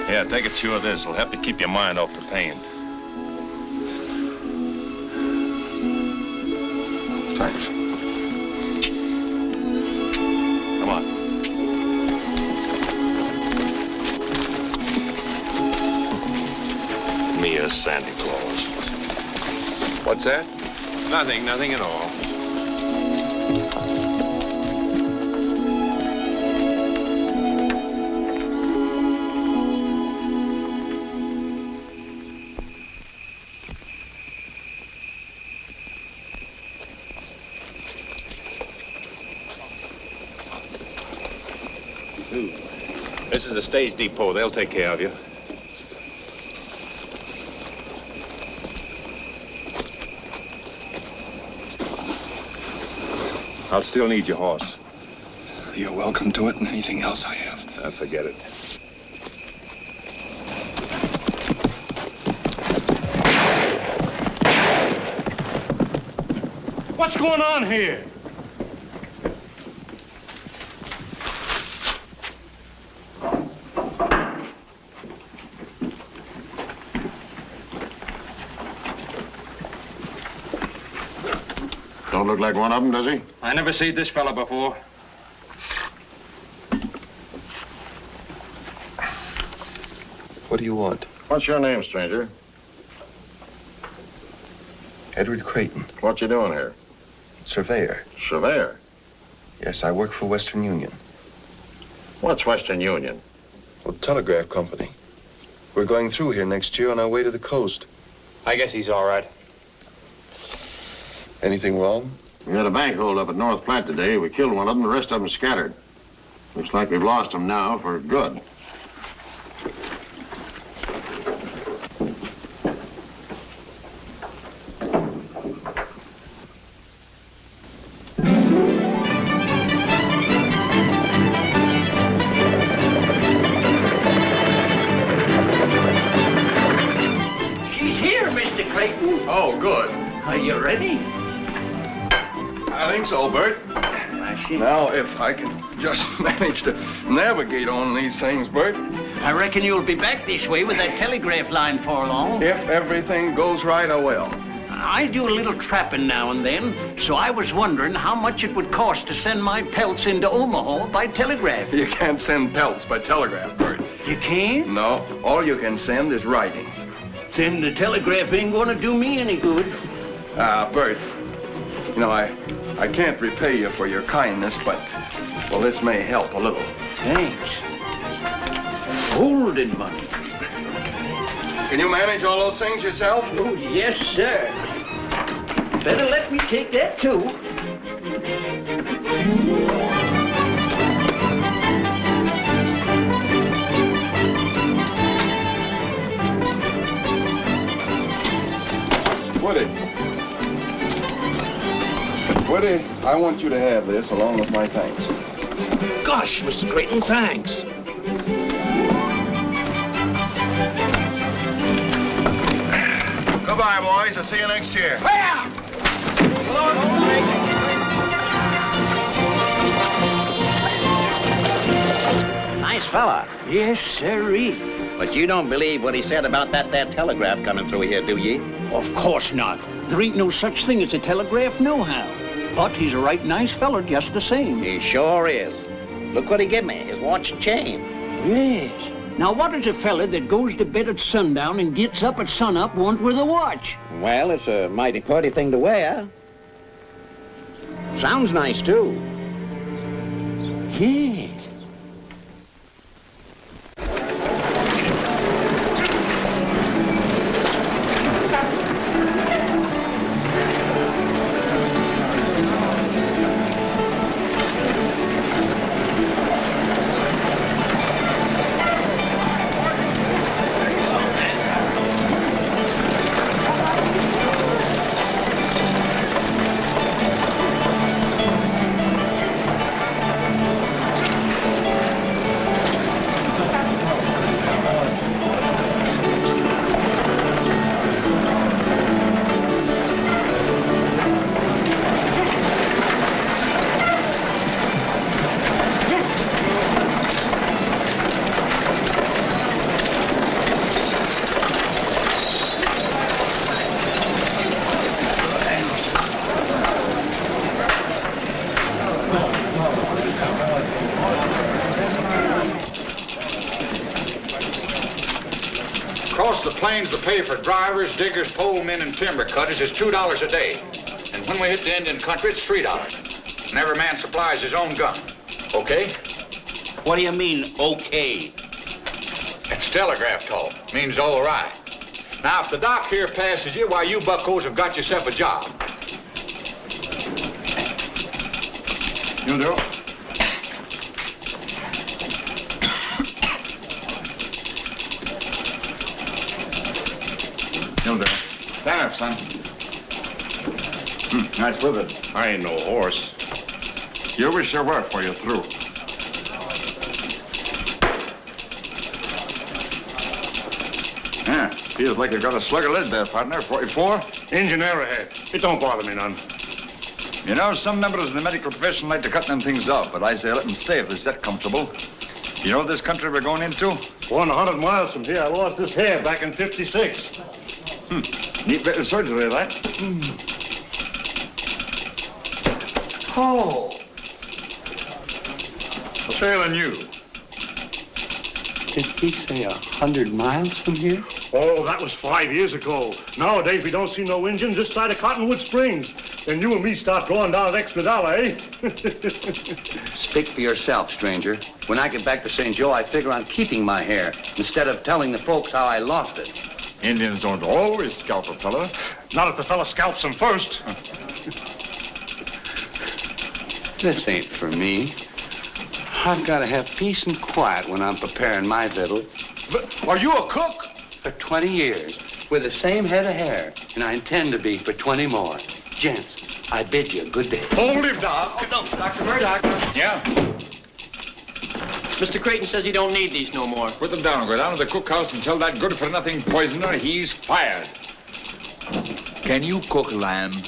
Yeah, take a chew of this. It'll help you keep your mind off the pain. Thanks. Come on. Me as Santa Claus. What's that? Nothing at all. This is a stage depot. They'll take care of you. I'll still need your horse. You're welcome to it and anything else I have. Forget it. What's going on here? Don't look like one of them, does he? I never seen this fella before. What do you want? What's your name, stranger? Edward Creighton, What you doing here? surveyor. Surveyor. Yes, I work for Western Union. What's Western Union? Well, telegraph company. We're going through here next year on our way to the coast. I guess he's all right. Anything wrong? We had a bank hold up at North Platte today. We killed one of them, the rest of them scattered. Looks like we've lost them now for good. She's here, Mr. Creighton. Oh, good. Are you ready? I think so, Bert. Now, if I can just manage to navigate on these things, Bert. I reckon you'll be back this way with that telegraph line for long. If everything goes right, I will. I do a little trapping now and then, so I was wondering how much it would cost to send my pelts into Omaha by telegraph. You can't send pelts by telegraph, Bert. You can't? No, all you can send is writing. Then the telegraph ain't gonna do me any good. Bert, you know, I can't repay you for your kindness, but, well, this may help a little. Thanks. Golden money. Can you manage all those things yourself? Oh, yes, sir. Better let me take that, too. Woody, I want you to have this along with my thanks. Gosh, Mr. Creighton, thanks. Goodbye, boys. I'll see you next year. Nice fella. Yes, sirree. But you don't believe what he said about that there telegraph coming through here, do ye? Of course not. There ain't no such thing as a telegraph nohow. But he's a right nice feller just the same. He sure is. Look what he give me, his watch and chain. Yes. Now, what is a fella that goes to bed at sundown and gets up at sunup want with a watch? Well, it's a mighty pretty thing to wear. Sounds nice, too. Yes. the plains, the pay for drivers, diggers, pole men, and timber cutters is $2 a day. And when we hit the Indian country, it's $3. And every man supplies his own gun. Okay? What do you mean, okay? It's telegraph talk. Means all right. Now, if the doc here passes you, why, you buckos have got yourself a job. You'll do. You'll do. Stand up, son. Nice with it. I ain't no horse. You wish you were before you're through. Yeah, feels like you got a slug of lead there, partner. 44? Engine arrowhead. It don't bother me none. You know, some members of the medical profession like to cut them things off, but I say let them stay if they're that comfortable. You know this country we're going into? 100 miles from here, I lost this hair back in '56. Neat bit of surgery, that. Oh. What's ailing you? Did he say 100 miles from here? Oh, that was 5 years ago. Nowadays, we don't see no engines this side of Cottonwood Springs. And you and me start drawing down an extra dollar, eh? Speak for yourself, stranger. When I get back to St. Joe, I figure on keeping my hair instead of telling the folks how I lost it. Indians don't always scalp a fella. Not if the fella scalps him first. This ain't for me. I've got to have peace and quiet when I'm preparing my victual. But are you a cook? For 20 years, with the same head of hair, and I intend to be for 20 more. Gents, I bid you a good day. Hold him, Doc. Dr. Murdoch. Yeah? Mr. Creighton says he don't need these no more. Put them down. Go down to the cookhouse and tell that good-for-nothing poisoner he's fired. Can you cook lamb?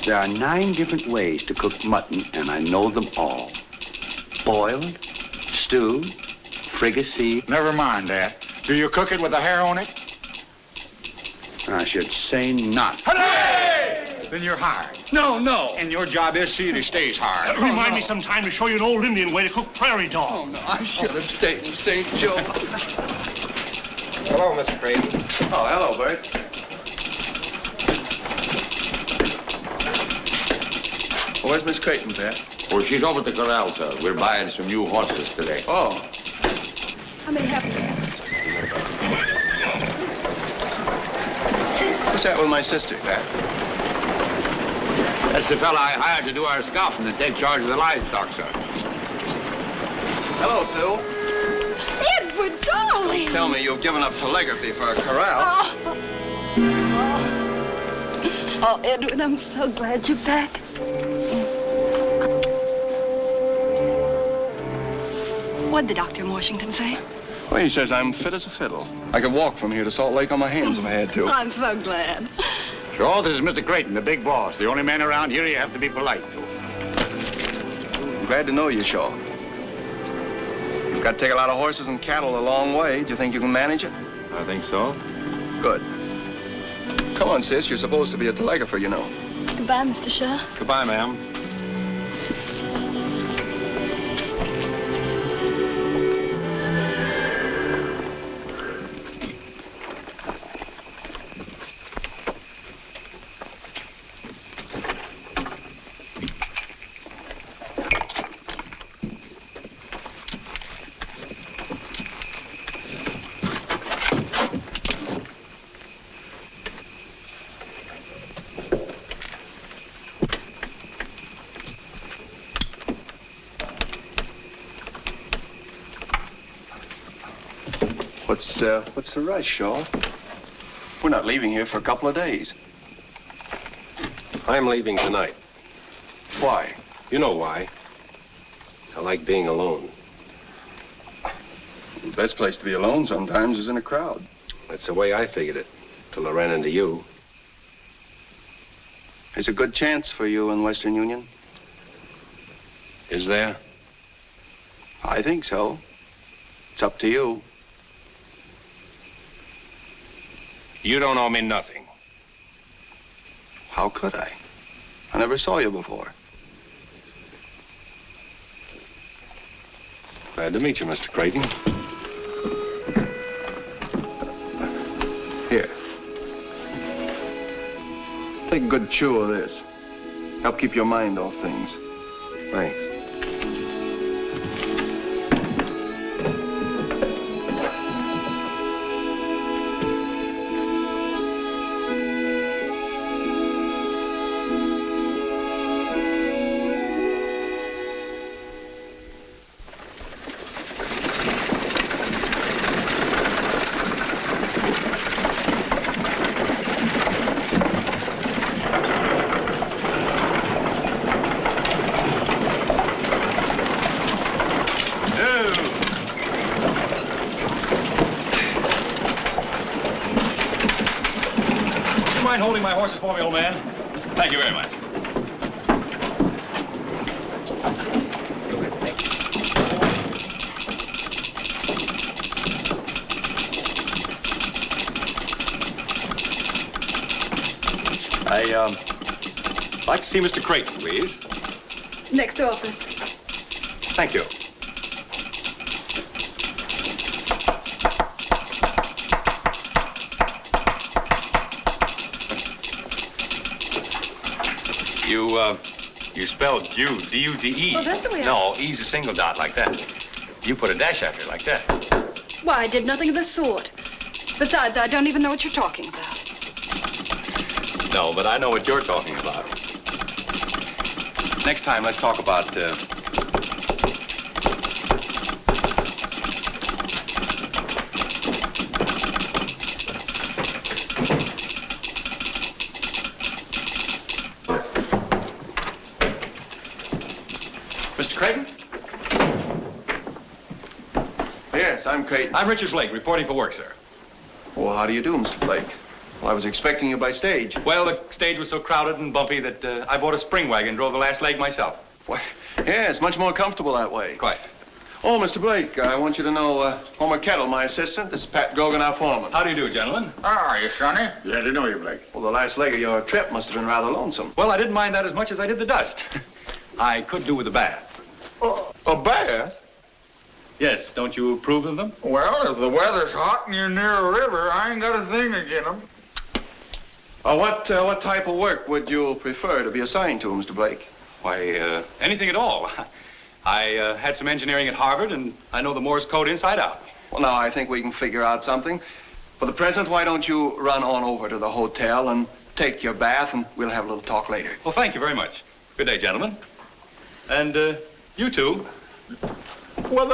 There are 9 different ways to cook mutton, and I know them all. Boiled, stewed, fricassee. Never mind that. Do you cook it with the hair on it? I should say not. Hooray! Then you're hired. No, no. And your job is see that he stays hired. Remind me sometime to show you an old Indian way to cook prairie dog. Oh, no, I should have stayed in St. Joe. Hello, Mr. Creighton. Oh, hello, Bert. Where's Miss Creighton, Pat? Oh, she's over at the corral, sir. We're buying some new horses today. Oh. How many have you? What's that with my sister, Pat? That's the fella I hired to do our scouting and take charge of the livestock, sir. Hello, Sue. Edward, darling. Tell me you've given up telegraphy for a corral. Oh, Edward, I'm so glad you're back. What'd the doctor in Washington say? Well, he says I'm fit as a fiddle. I could walk from here to Salt Lake on my hands if I had to. I'm so glad. Sure, this is Mr. Creighton, the big boss. The only man around here you have to be polite to. I'm glad to know you, Shaw. You've got to take a lot of horses and cattle a long way. Do you think you can manage it? I think so. Good. Come on, sis. You're supposed to be a telegrapher, you know. Goodbye, Mr. Shaw. Goodbye, ma'am. What's the rush, Shaw? We're not leaving here for a couple of days. I'm leaving tonight. Why? You know why. I like being alone. The best place to be alone sometimes is in a crowd. That's the way I figured it, till I ran into you. There's a good chance for you in Western Union. Is there? I think so. It's up to you. You don't owe me nothing. How could I? I never saw you before. Glad to meet you, Mr. Creighton. Here. Take a good chew of this. Help keep your mind off things. Thanks. Holding my horses for me, old man. Thank you very much. I'd like to see Mr. Creighton, please. Next office. Thank you. You spelled Dude, D-U-D-E. Oh, that's the way No, E's a single dot like that. You put a dash after it like that. Why, I did nothing of the sort. Besides, I don't even know what you're talking about. No, but I know what you're talking about. Next time, let's talk about, Mr. Creighton? Yes, I'm Creighton. I'm Richard Blake, reporting for work, sir. Well, how do you do, Mr. Blake? Well, I was expecting you by stage. Well, the stage was so crowded and bumpy that I bought a spring wagon and drove the last leg myself. Why, yes, much more comfortable that way. Quite. Oh, Mr. Blake, I want you to know Homer Kettle, my assistant. This is Pat Gogan, our foreman. How do you do, gentlemen? How are you, Sonny? Glad to know you, Blake. Well, the last leg of your trip must have been rather lonesome. Well, I didn't mind that as much as I did the dust. I could do with a bath. A bath? Yes, don't you approve of them? Well, if the weather's hot and you're near a river, I ain't got a thing against them. What type of work would you prefer to be assigned to, Mr. Blake? Why, anything at all. I had some engineering at Harvard, and I know the Morse code inside out. Well, now, I think we can figure out something. For the present, why don't you run on over to the hotel and take your bath, and we'll have a little talk later. Well, thank you very much. Good day, gentlemen. And, you too. Well,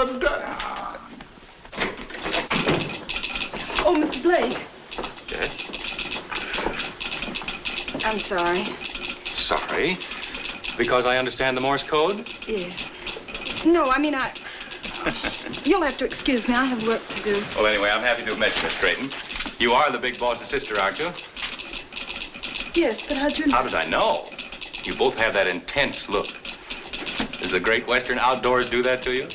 Oh, Mr. Blake. Yes? I'm sorry. Sorry? Because I understand the Morse code? Yes. No, I mean, You'll have to excuse me. I have work to do. Well, anyway, I'm happy to have met you, Miss Creighton. You are the big boss's sister, aren't you? Yes, but how'd you know? How did I know? You both have that intense look. Does the great Western outdoors do that to you?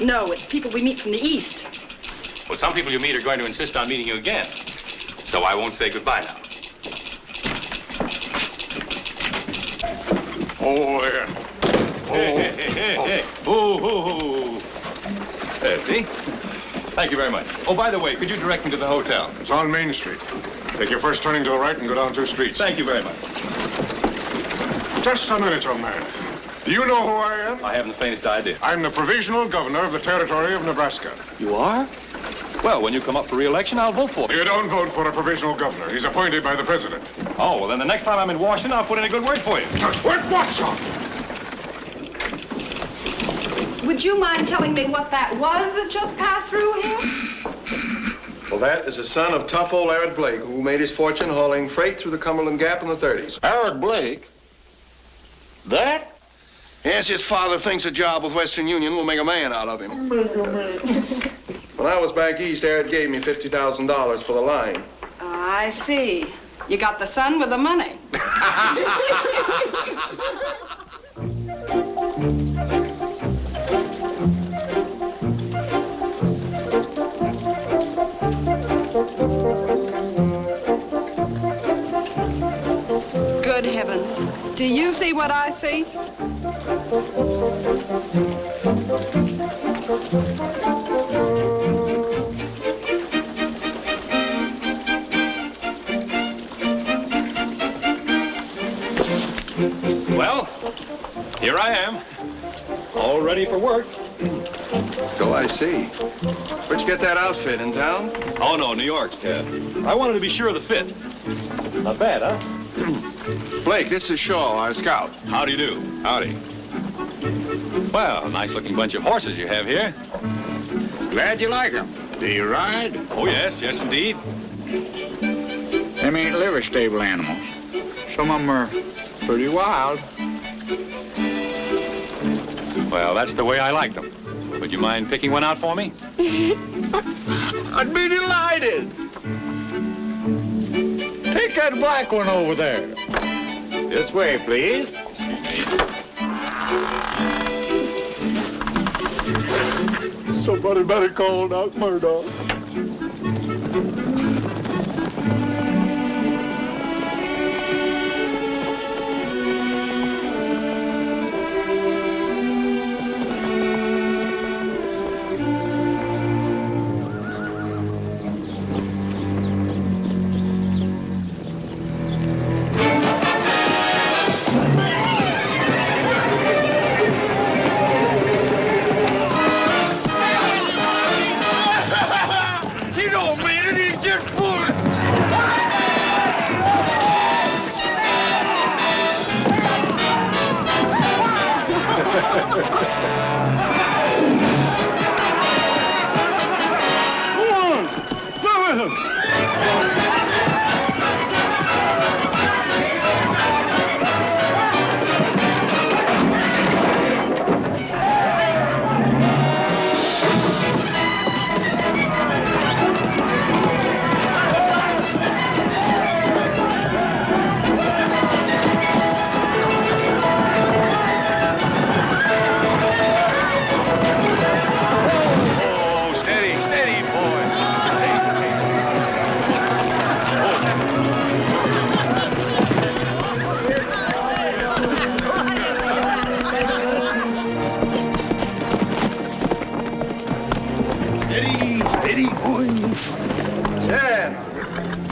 No, it's people we meet from the East. Well, some people you meet are going to insist on meeting you again. So I won't say goodbye now. Oh, yeah. Hey. Oh. There, see? Thank you very much. Oh, by the way, could you direct me to the hotel? It's on Main Street. Take your first turning to the right and go down 2 streets. Thank you very much. Just a minute, young man. Do you know who I am? I haven't the faintest idea. I'm the provisional governor of the territory of Nebraska. You are? Well, when you come up for re-election, I'll vote for you. You don't vote for a provisional governor. He's appointed by the president. Oh, well, then the next time I'm in Washington, I'll put in a good word for you. Just wait, watch out! Would you mind telling me what that was that just passed through here? Well, that is the son of tough old Eric Blake, who made his fortune hauling freight through the Cumberland Gap in the 30s. Eric Blake? That? Yes, his father thinks a job with Western Union will make a man out of him. When I was back east, Eric gave me $50,000 for the line. I see. You got the son with the money. Good heavens. Do you see what I see? Well, here I am, all ready for work. So I see. Where'd you get that outfit, in town? Oh, no, New York. I wanted to be sure of the fit. Not bad, huh? Blake, this is Shaw, our scout. How do you do? Howdy. Well, a nice-looking bunch of horses you have here. Glad you like 'em. Do you ride? Oh, yes, indeed. Them ain't liver stable animals. Some of 'em are pretty wild. Well, that's the way I like them. Would you mind picking one out for me? I'd be delighted. Take that black one over there. This way, please. Somebody better call Doc Murdoch.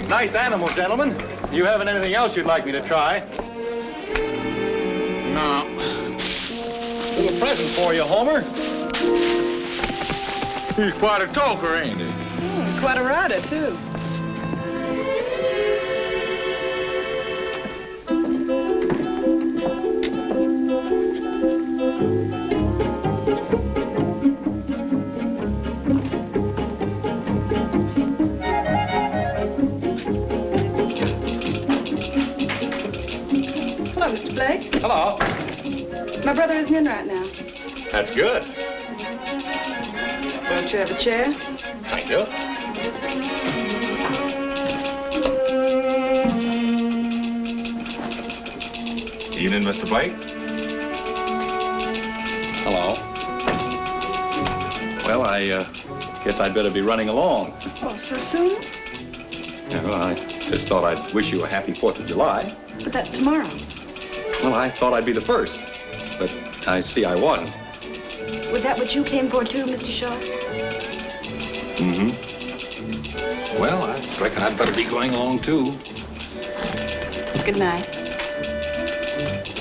Nice animals, gentlemen. You haven't anything else you'd like me to try? No. Little present for you, Homer. He's quite a talker, ain't he? Quite a rider, too. Hello, Mr. Blake. Hello. My brother isn't in right now. That's good. Won't you have a chair? Thank you. Evening, Mr. Blake. Hello. Well, I guess I'd better be running along. Oh, so soon? Yeah, well, I just thought I'd wish you a happy 4th of July. But that's tomorrow. Well, I thought I'd be the first, but I see I wasn't. Was that what you came for, too, Mr. Shaw? Mm-hmm. Well, I reckon I'd better be going along, too. Good night.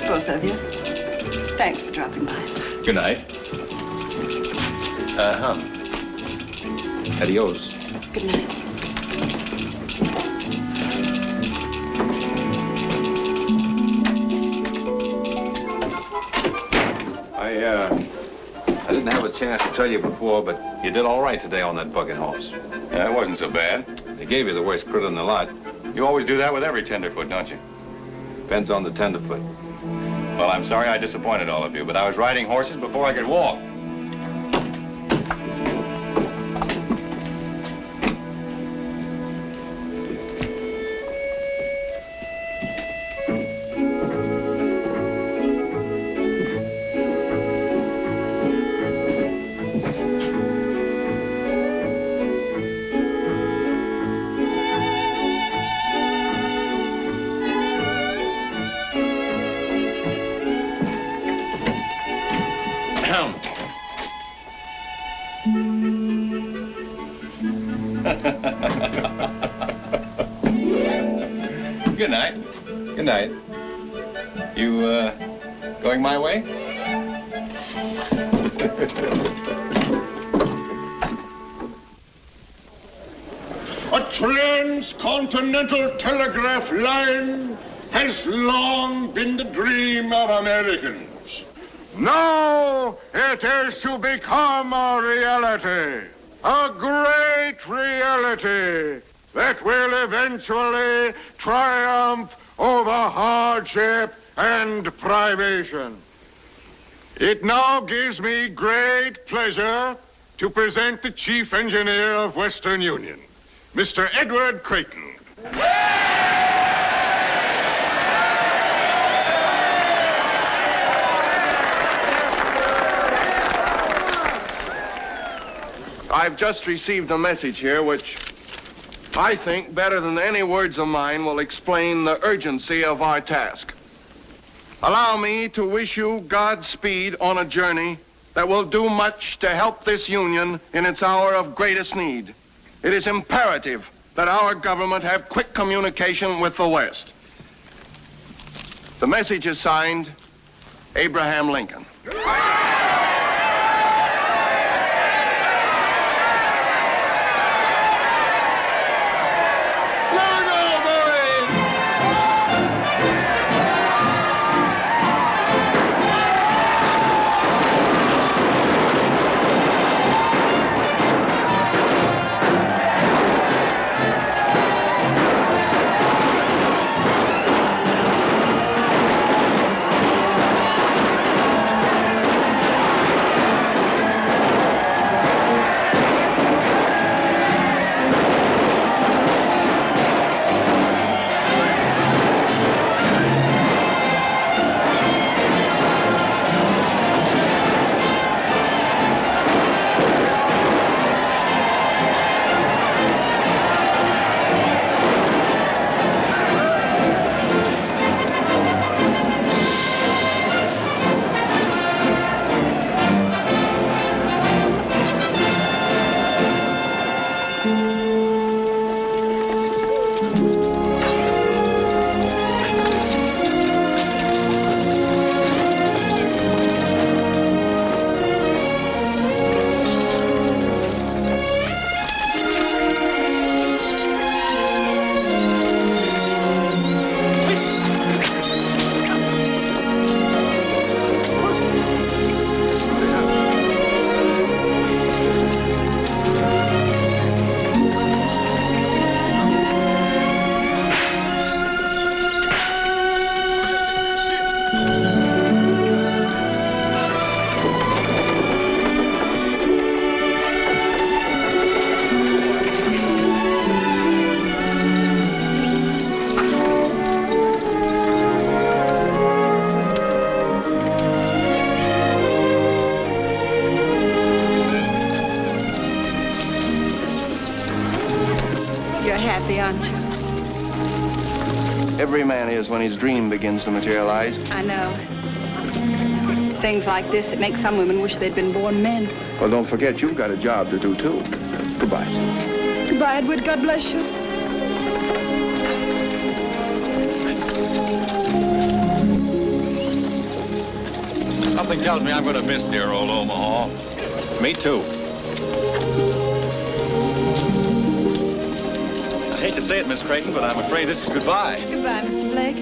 Both of you. Thanks for dropping by. Good night. Adios. Good night. I didn't have a chance to tell you before, but you did all right today on that bucking horse. Yeah, it wasn't so bad. They gave you the worst critter in the lot. You always do that with every tenderfoot, don't you? Depends on the tenderfoot. Well, I'm sorry I disappointed all of you, but I was riding horses before I could walk. night. Good night. You, going my way? A transcontinental telegraph line has long been the dream of Americans. Now it is to become a reality, a great reality that will eventually triumph over hardship and privation. It now gives me great pleasure to present the Chief Engineer of Western Union, Mr. Edward Creighton. I've just received a message here which I think better than any words of mine will explain the urgency of our task. Allow me to wish you Godspeed on a journey that will do much to help this union in its hour of greatest need. It is imperative that our government have quick communication with the West. The message is signed, Abraham Lincoln. Every man is when his dream begins to materialize. I know. Things like this, it makes some women wish they'd been born men. Well, don't forget, you've got a job to do, too. Goodbye. Goodbye, Edward. God bless you. Something tells me I'm going to miss dear old Omaha. Me, too. I hate to say it, Miss Creighton, but I'm afraid this is goodbye. Goodbye, Mr. Blake.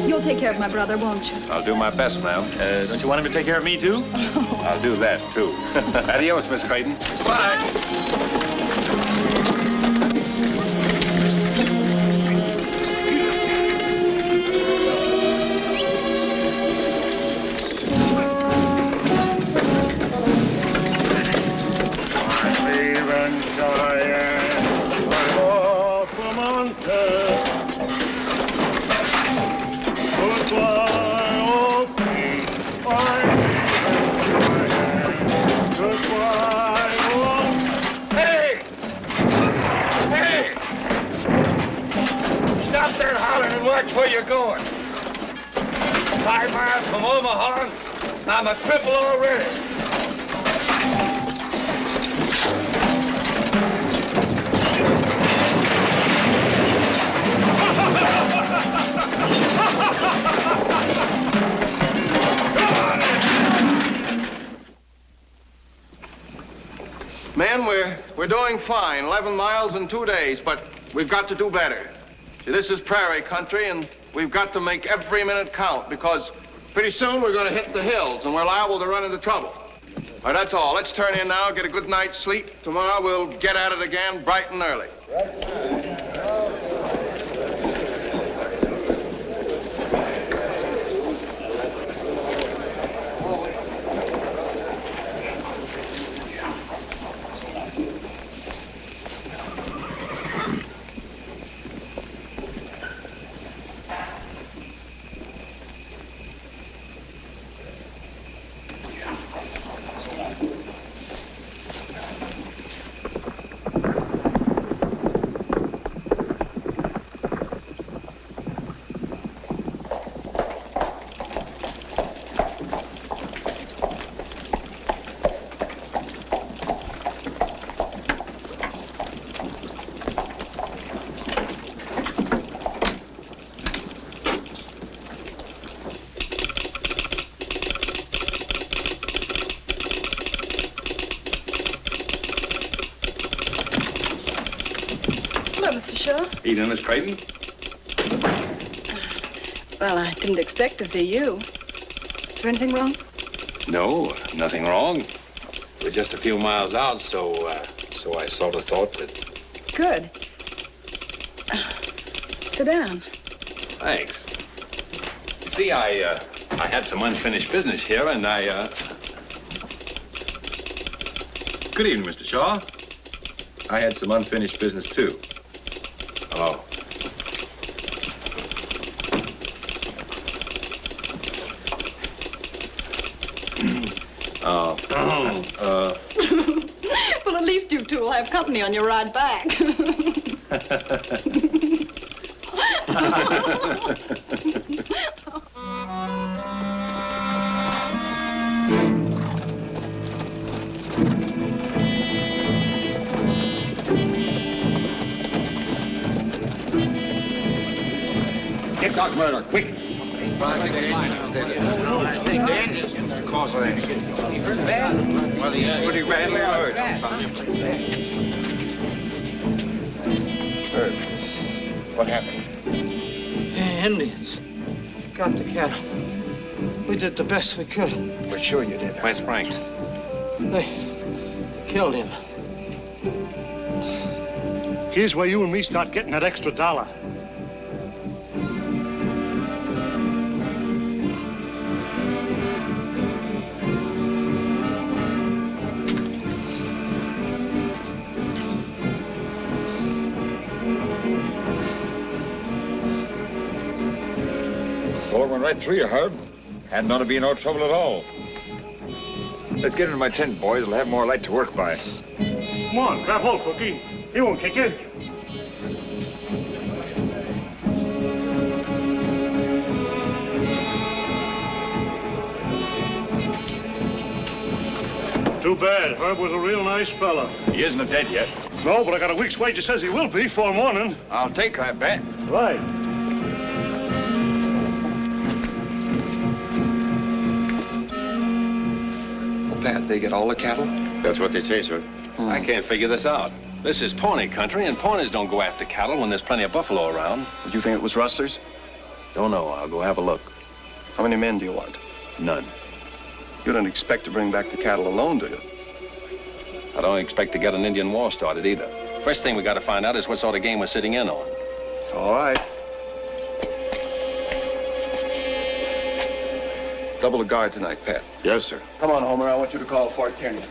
You'll take care of my brother, won't you? I'll do my best, ma'am. Don't you want him to take care of me, too? Oh. I'll do that, too. Adios, Miss Creighton. Bye. Watch where you're going. 5 miles from Omaha, I'm a cripple already. We're doing fine, 11 miles in 2 days, but we've got to do better. See, this is prairie country, and we've got to make every minute count, because pretty soon we're going to hit the hills, and we're liable to run into trouble. All right, that's all. Let's turn in now, get a good night's sleep. Tomorrow we'll get at it again bright and early. Evening, Miss Creighton. Well, I didn't expect to see you. Is there anything wrong? No, nothing wrong. We're just a few miles out, so I sort of thought that... Good. Sit down. Thanks. You see, I had some unfinished business here, and Good evening, Mr. Shaw. I had some unfinished business, too. Hello. Well, at least you two will have company on your ride back. Get Doc Murdoch, quick. I think the engine's the cause of that. You heard that? Well, he's pretty badly hurt. Herb, what happened? Indians got the cattle. We did the best we could. We're sure you did. Where's Frank? They killed him. Here's where you and me start getting that extra $1. Bullet went right through you, Herb. Hadn't ought to be no trouble at all. Let's get into my tent, boys. We'll have more light to work by. Come on, grab hold, Cookie. He won't kick you. Too bad. Herb was a real nice fella. He isn't dead yet. No, but I got a week's wages says he will be before morning. I'll take that bet. Right. Pat, they get all the cattle? That's what they say, sir. I can't figure this out. This is Pawnee country, and Pawnees don't go after cattle when there's plenty of buffalo around. Do you think it was rustlers? Don't know. I'll go have a look. How many men do you want? None. You don't expect to bring back the cattle alone, do you? I don't expect to get an Indian war started either. First thing we got to find out is what sort of game we're sitting in on. All right. Double the guard tonight, Pat. Yes, sir. Come on, Homer. I want you to call Fort Kearney.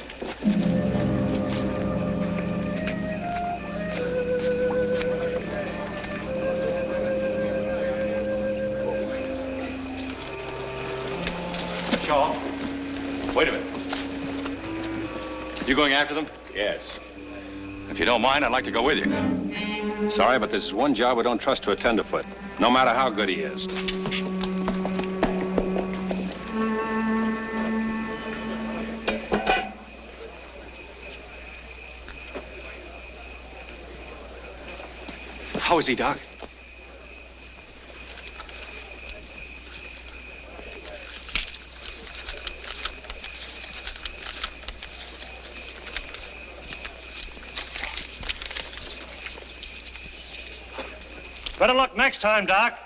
Shaw, wait a minute. You going after them? Yes. If you don't mind, I'd like to go with you. Sorry, but this is one job we don't trust to a tenderfoot, no matter how good he is. How is he, Doc? Better luck next time, Doc.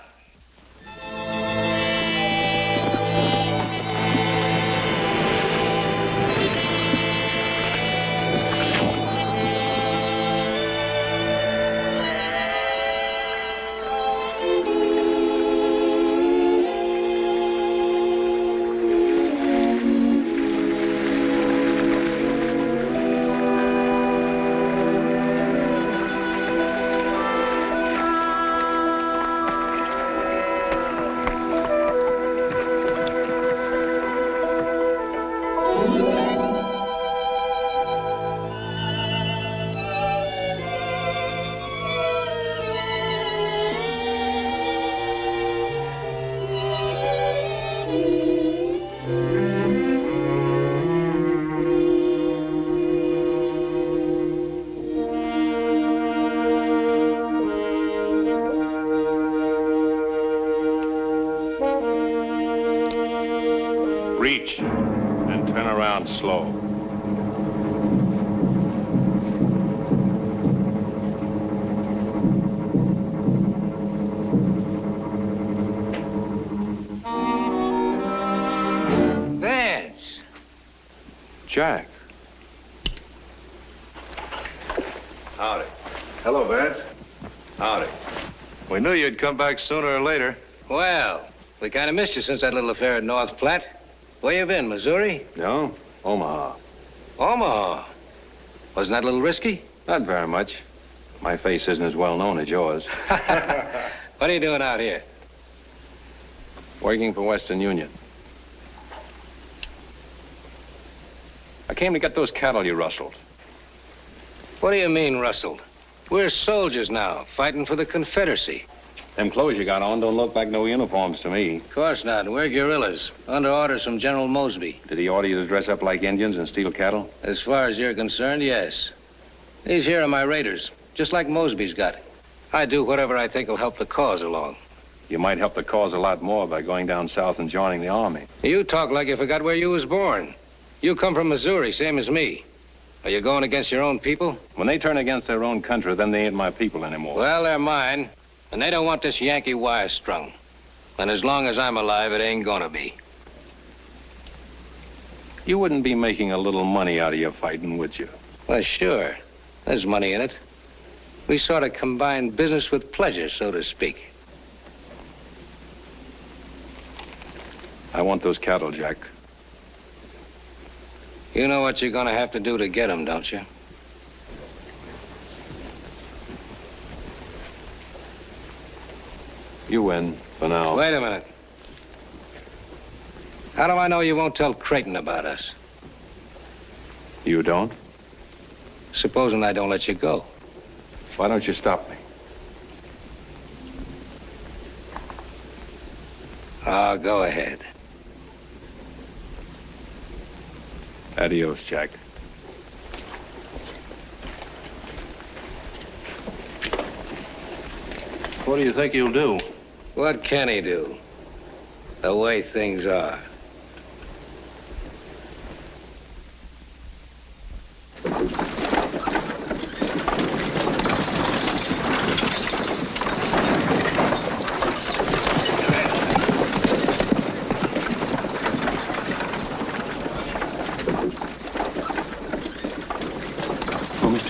Reach and turn around slow. Vance. Jack. Howdy. Hello, Vance. Howdy. We knew you'd come back sooner or later. Well, we kind of missed you since that little affair at North Platte. Where you been, Missouri? No? Omaha. Omaha. Wasn't that a little risky? Not very much. My face isn't as well known as yours. What are you doing out here? Working for Western Union. I came to get those cattle you rustled. What do you mean, rustled? We're soldiers now, fighting for the Confederacy. Them clothes you got on don't look like no uniforms to me. Of course not. We're guerrillas, under orders from General Mosby. Did he order you to dress up like Indians and steal cattle? As far as you're concerned, yes. These here are my raiders, just like Mosby's got. I do whatever I think will help the cause along. You might help the cause a lot more by going down south and joining the army. You talk like you forgot where you was born. You come from Missouri, same as me. Are you going against your own people? When they turn against their own country, then they ain't my people anymore. Well, they're mine. And they don't want this Yankee wire strung. And as long as I'm alive, it ain't gonna be. You wouldn't be making a little money out of your fighting, would you? Well, sure. There's money in it. We sort of combine business with pleasure, so to speak. I want those cattle, Jack. You know what you're gonna have to do to get them, don't you? You win, for now. Wait a minute. How do I know you won't tell Creighton about us? You don't? Supposing I don't let you go. Why don't you stop me? Oh, go ahead. Adios, Jack. What do you think he'll do? What can he do? The way things are.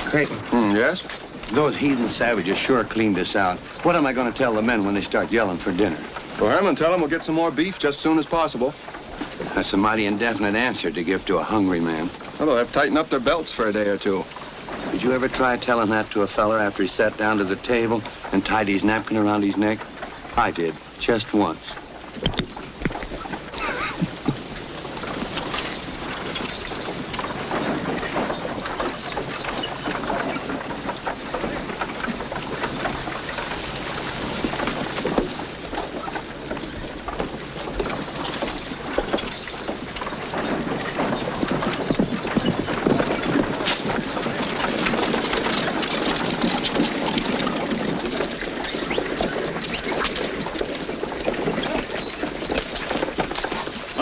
Creighton. Yes? Those heathen savages sure cleaned us out. What am I going to tell the men when they start yelling for dinner? Well, Herman, tell them we'll get some more beef just as soon as possible. That's a mighty indefinite answer to give to a hungry man. Well, they'll have to tighten up their belts for a day or two. Did you ever try telling that to a feller after he sat down to the table and tied his napkin around his neck? I did, just once.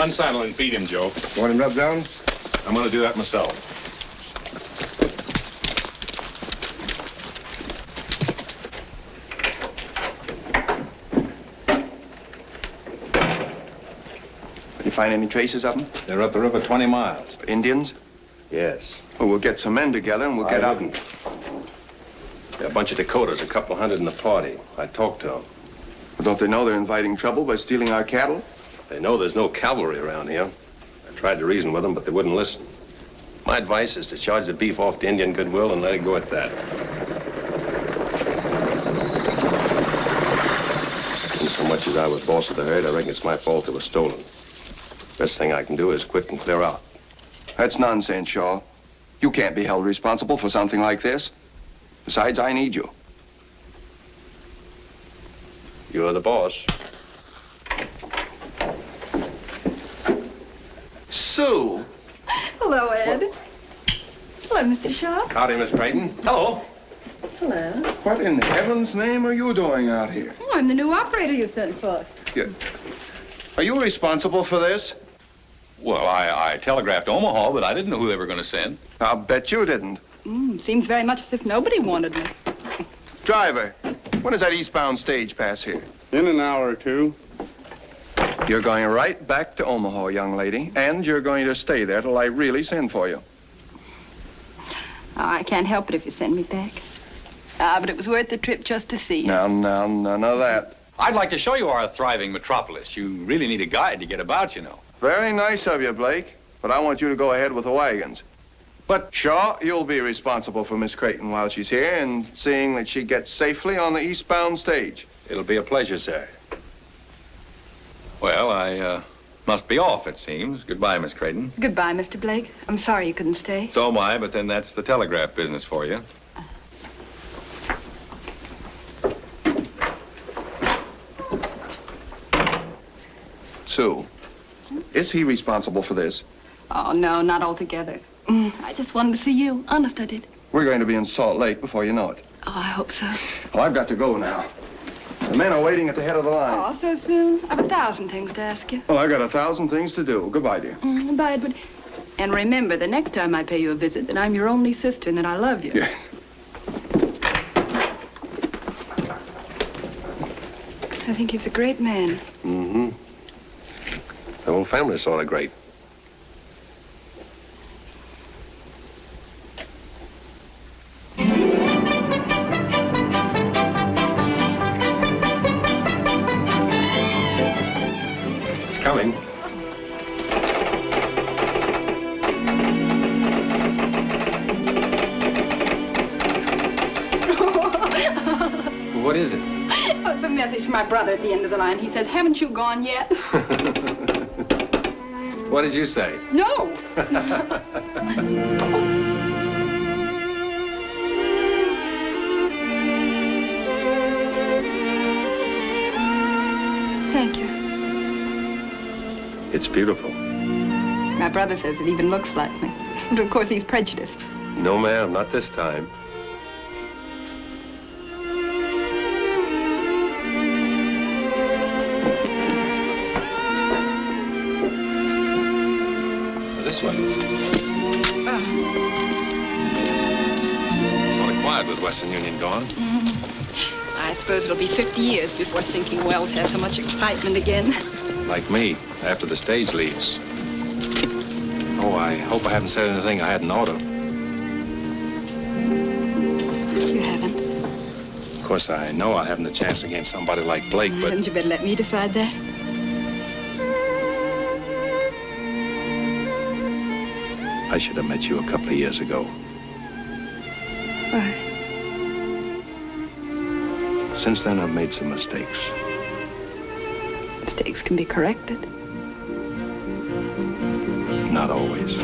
Unsaddle and feed him, Joe. Want him rubbed down? I'm going to do that myself. find any traces of them? They're up the river 20 miles. Indians? Yes. Well, we'll get some men together and we'll get out. There are a bunch of Dakotas, a couple hundred in the party. I talked to them. Well, don't they know they're inviting trouble by stealing our cattle? They know there's no cavalry around here. I tried to reason with them, but they wouldn't listen. My advice is to charge the beef off to Indian goodwill and let it go at that. And so much as I was boss of the herd, I reckon it's my fault they were stolen. Best thing I can do is quit and clear out. That's nonsense, Shaw. You can't be held responsible for something like this. Besides, I need you. You're the boss. Sue. Hello, Ed. Hello, Mr. Shaw. Howdy, Miss Creighton. Hello. Hello. What in heaven's name are you doing out here? Oh, I'm the new operator you sent for. Are you responsible for this? Well, I telegraphed Omaha, but I didn't know who they were going to send. I'll bet you didn't. Seems very much as if nobody wanted me. Driver, when does that eastbound stage pass here? In an hour or two. You're going right back to Omaha, young lady, and you're going to stay there till I really send for you. I can't help it if you send me back. But it was worth the trip just to see you. Now, none of that. I'd like to show you our thriving metropolis. You really need a guide to get about, you know. Very nice of you, Blake, but I want you to go ahead with the wagons. But, Shaw, you'll be responsible for Miss Creighton while she's here and seeing that she gets safely on the eastbound stage. It'll be a pleasure, sir. Well, I must be off, it seems. Goodbye, Miss Creighton. Goodbye, Mr. Blake. I'm sorry you couldn't stay. So am I, but then that's the telegraph business for you. Sue, is he responsible for this? Oh, no, not altogether. I just wanted to see you. Honest, I did. We're going to be in Salt Lake before you know it. Oh, I hope so. Oh, I've got to go now. The men are waiting at the head of the line. Oh, so soon? I've 1,000 things to ask you. Well, I've got 1,000 things to do. Goodbye, dear. Bye, Edward. And remember, the next time I pay you a visit, that I'm your only sister and that I love you. Yeah. I think he's a great man. Mm-hmm. The whole family's sort of great. It's coming. What is it? Oh, the message from my brother at the end of the line. He says, haven't you gone yet? What did you say? No. Thank you. It's beautiful. My brother says it even looks like me. But of course, he's prejudiced. No, ma'am, not this time. This way. Sort of quiet with Western Union gone. I suppose it'll be 50 years before sinking wells has so much excitement again. Like me, after the stage leaves. Oh, I hope I haven't said anything I hadn't ought to. You haven't. Of course, I know I haven't a chance against somebody like Blake, but... Hadn't you better let me decide that? I should have met you a couple of years ago. Why? Since then, I've made some mistakes. Mistakes can be corrected. Not always.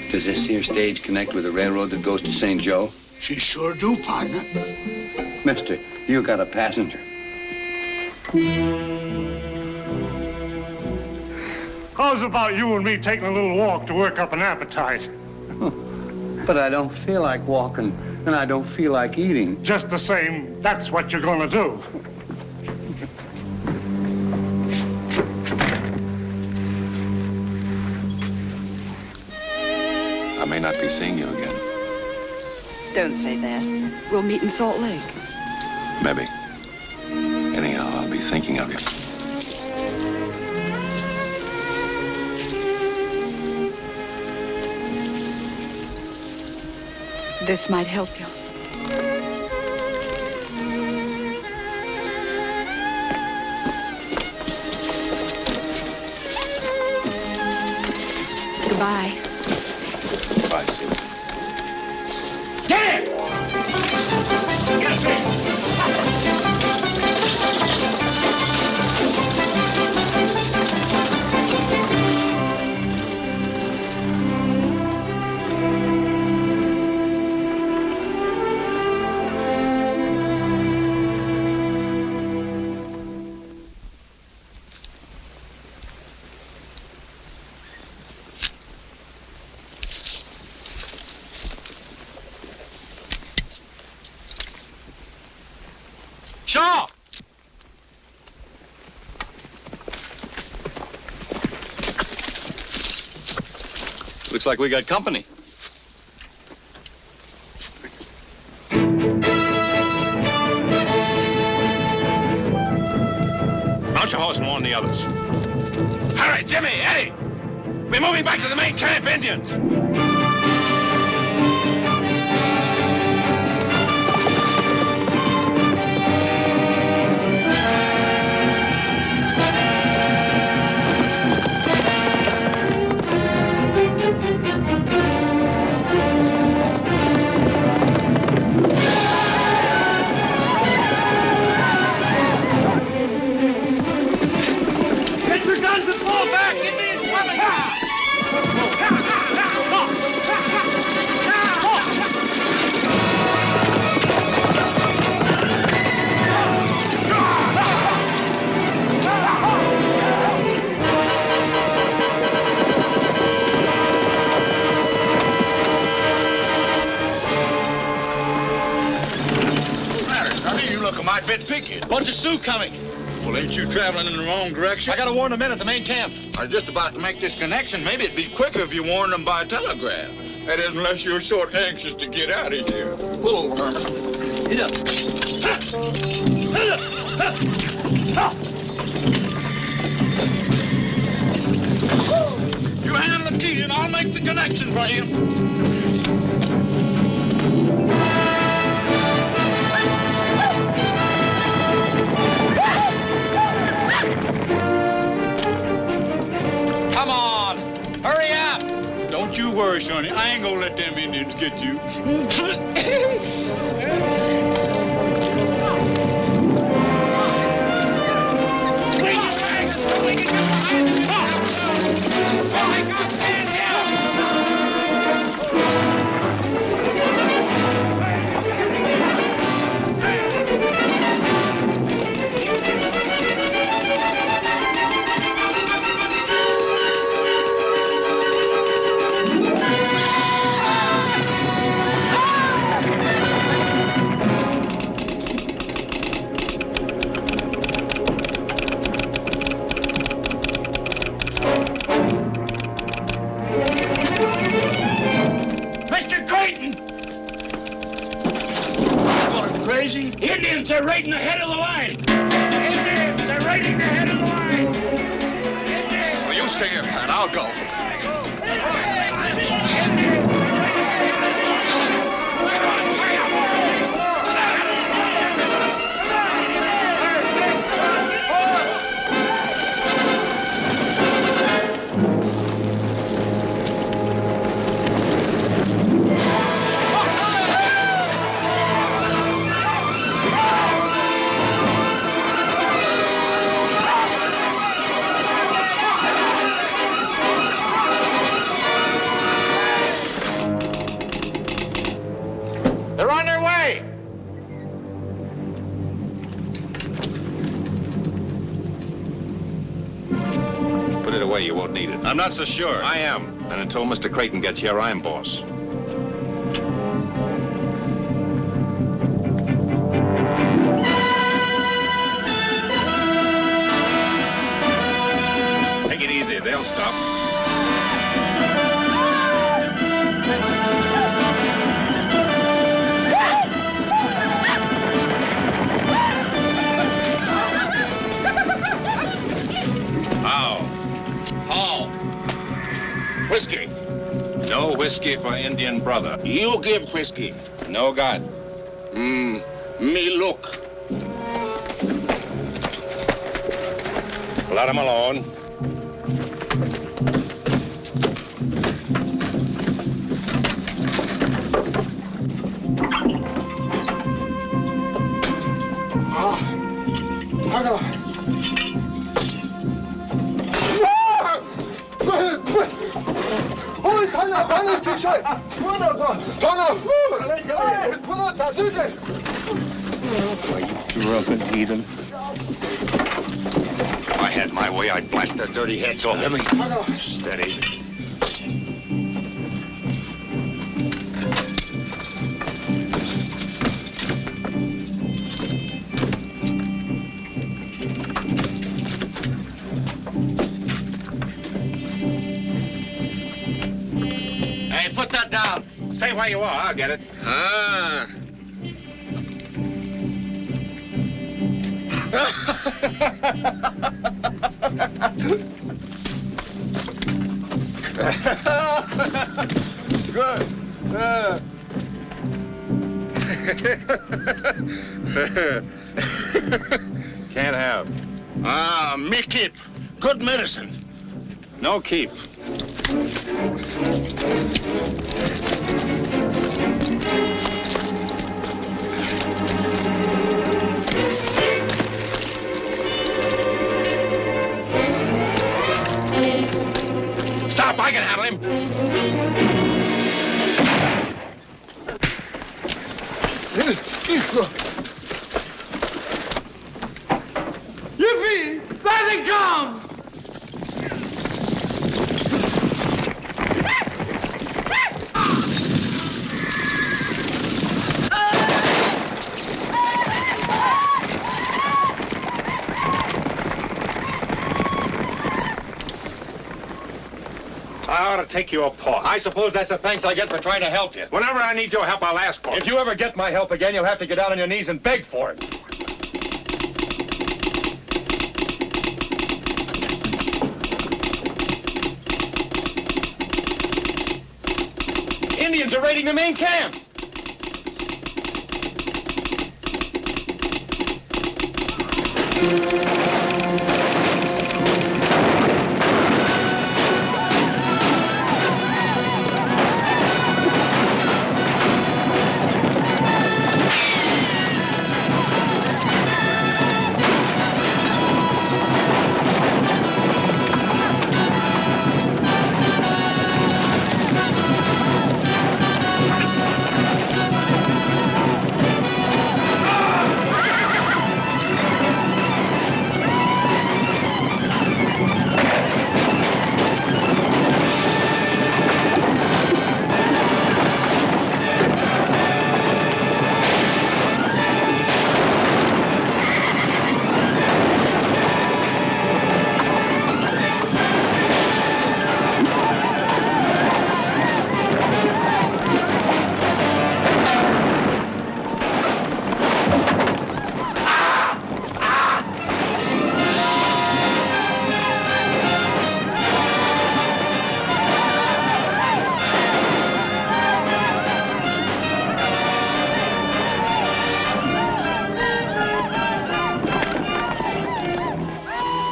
Does this your stage connect with the railroad that goes to St. Joe? She sure do, partner. Mister, you got a passenger. How's about you and me taking a little walk to work up an appetite? But I don't feel like walking, and I don't feel like eating. Just the same, that's what you're gonna do. I may not be seeing you again. Don't say that. We'll meet in Salt Lake. Maybe. Anyhow, I'll be thinking of you. This might help you. Goodbye. Bye, Sue. Get it! Get it! Shaw! Looks like we got company. Mount your horse and warn the others. Hurry, Jimmy, Eddie! We're moving back to the main camp, Indians! Bunch of Sioux coming. Well, ain't you traveling in the wrong direction? I gotta warn the men at the main camp. I was just about to make this connection. Maybe it'd be quicker if you warned them by telegraph. That is, unless you're sort anxious to get out of here. Pull over, Herman. Get up. You hand the key and I'll make the connection for you. Come on, hurry up. Don't you worry, Sonny. I ain't gonna let them Indians get you. Indians are raiding the head of the line! Indians, they're raiding the head of the line! Well, you stay here, Pat. I'll go. won't need it. I'm not so sure. I am. And until Mr. Creighton gets here, I'm boss. Take it easy. They'll stop. Whiskey. No whiskey for Indian brother. You give whiskey. No God. Me look. Let him alone. You drunken heathen. If I had my way, I'd blast their dirty heads off. Let me. Steady. Hey, put that down. Stay where you are. I'll get it. Ah. Good. Can't have. Me keep. Good medicine. No keep. Stop, I can handle him. Yippee! There they come! I ought to take you apart. I suppose that's the thanks I get for trying to help you. Whenever I need your help, I'll ask for it. If you ever get my help again, you'll have to get down on your knees and beg for it. Indians are raiding the main camp.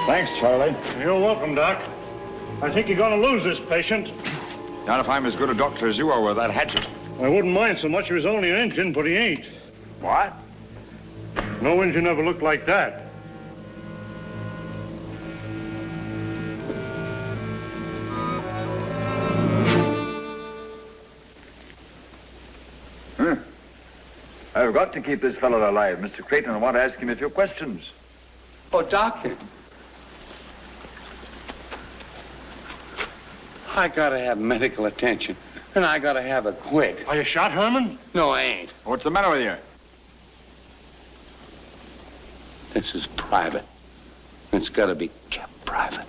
Thanks, Charlie. You're welcome, Doc. I think you're going to lose this patient. Not if I'm as good a doctor as you are with that hatchet. I wouldn't mind so much if he was only an Injun, but he ain't. What? No Injun ever looked like that. I've got to keep this fellow alive. Mr. Creighton, I want to ask him a few questions. Oh, Doctor. I gotta have medical attention, and I gotta have it quick. Are you shot, Herman? No, I ain't. What's the matter with you? This is private. It's gotta be kept private.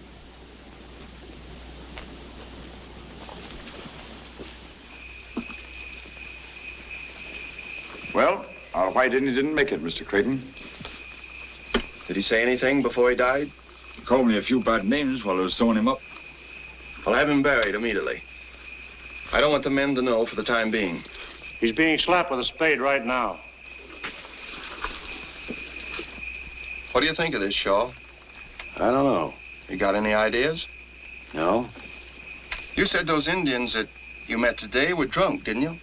Well, our white Indian didn't make it, Mr. Creighton. Did he say anything before he died? He called me a few bad names while I was sewing him up. I'll have him buried immediately. I don't want the men to know for the time being. He's being slapped with a spade right now. What do you think of this, Shaw? I don't know. You got any ideas? No? You said those Indians that you met today were drunk, didn't you?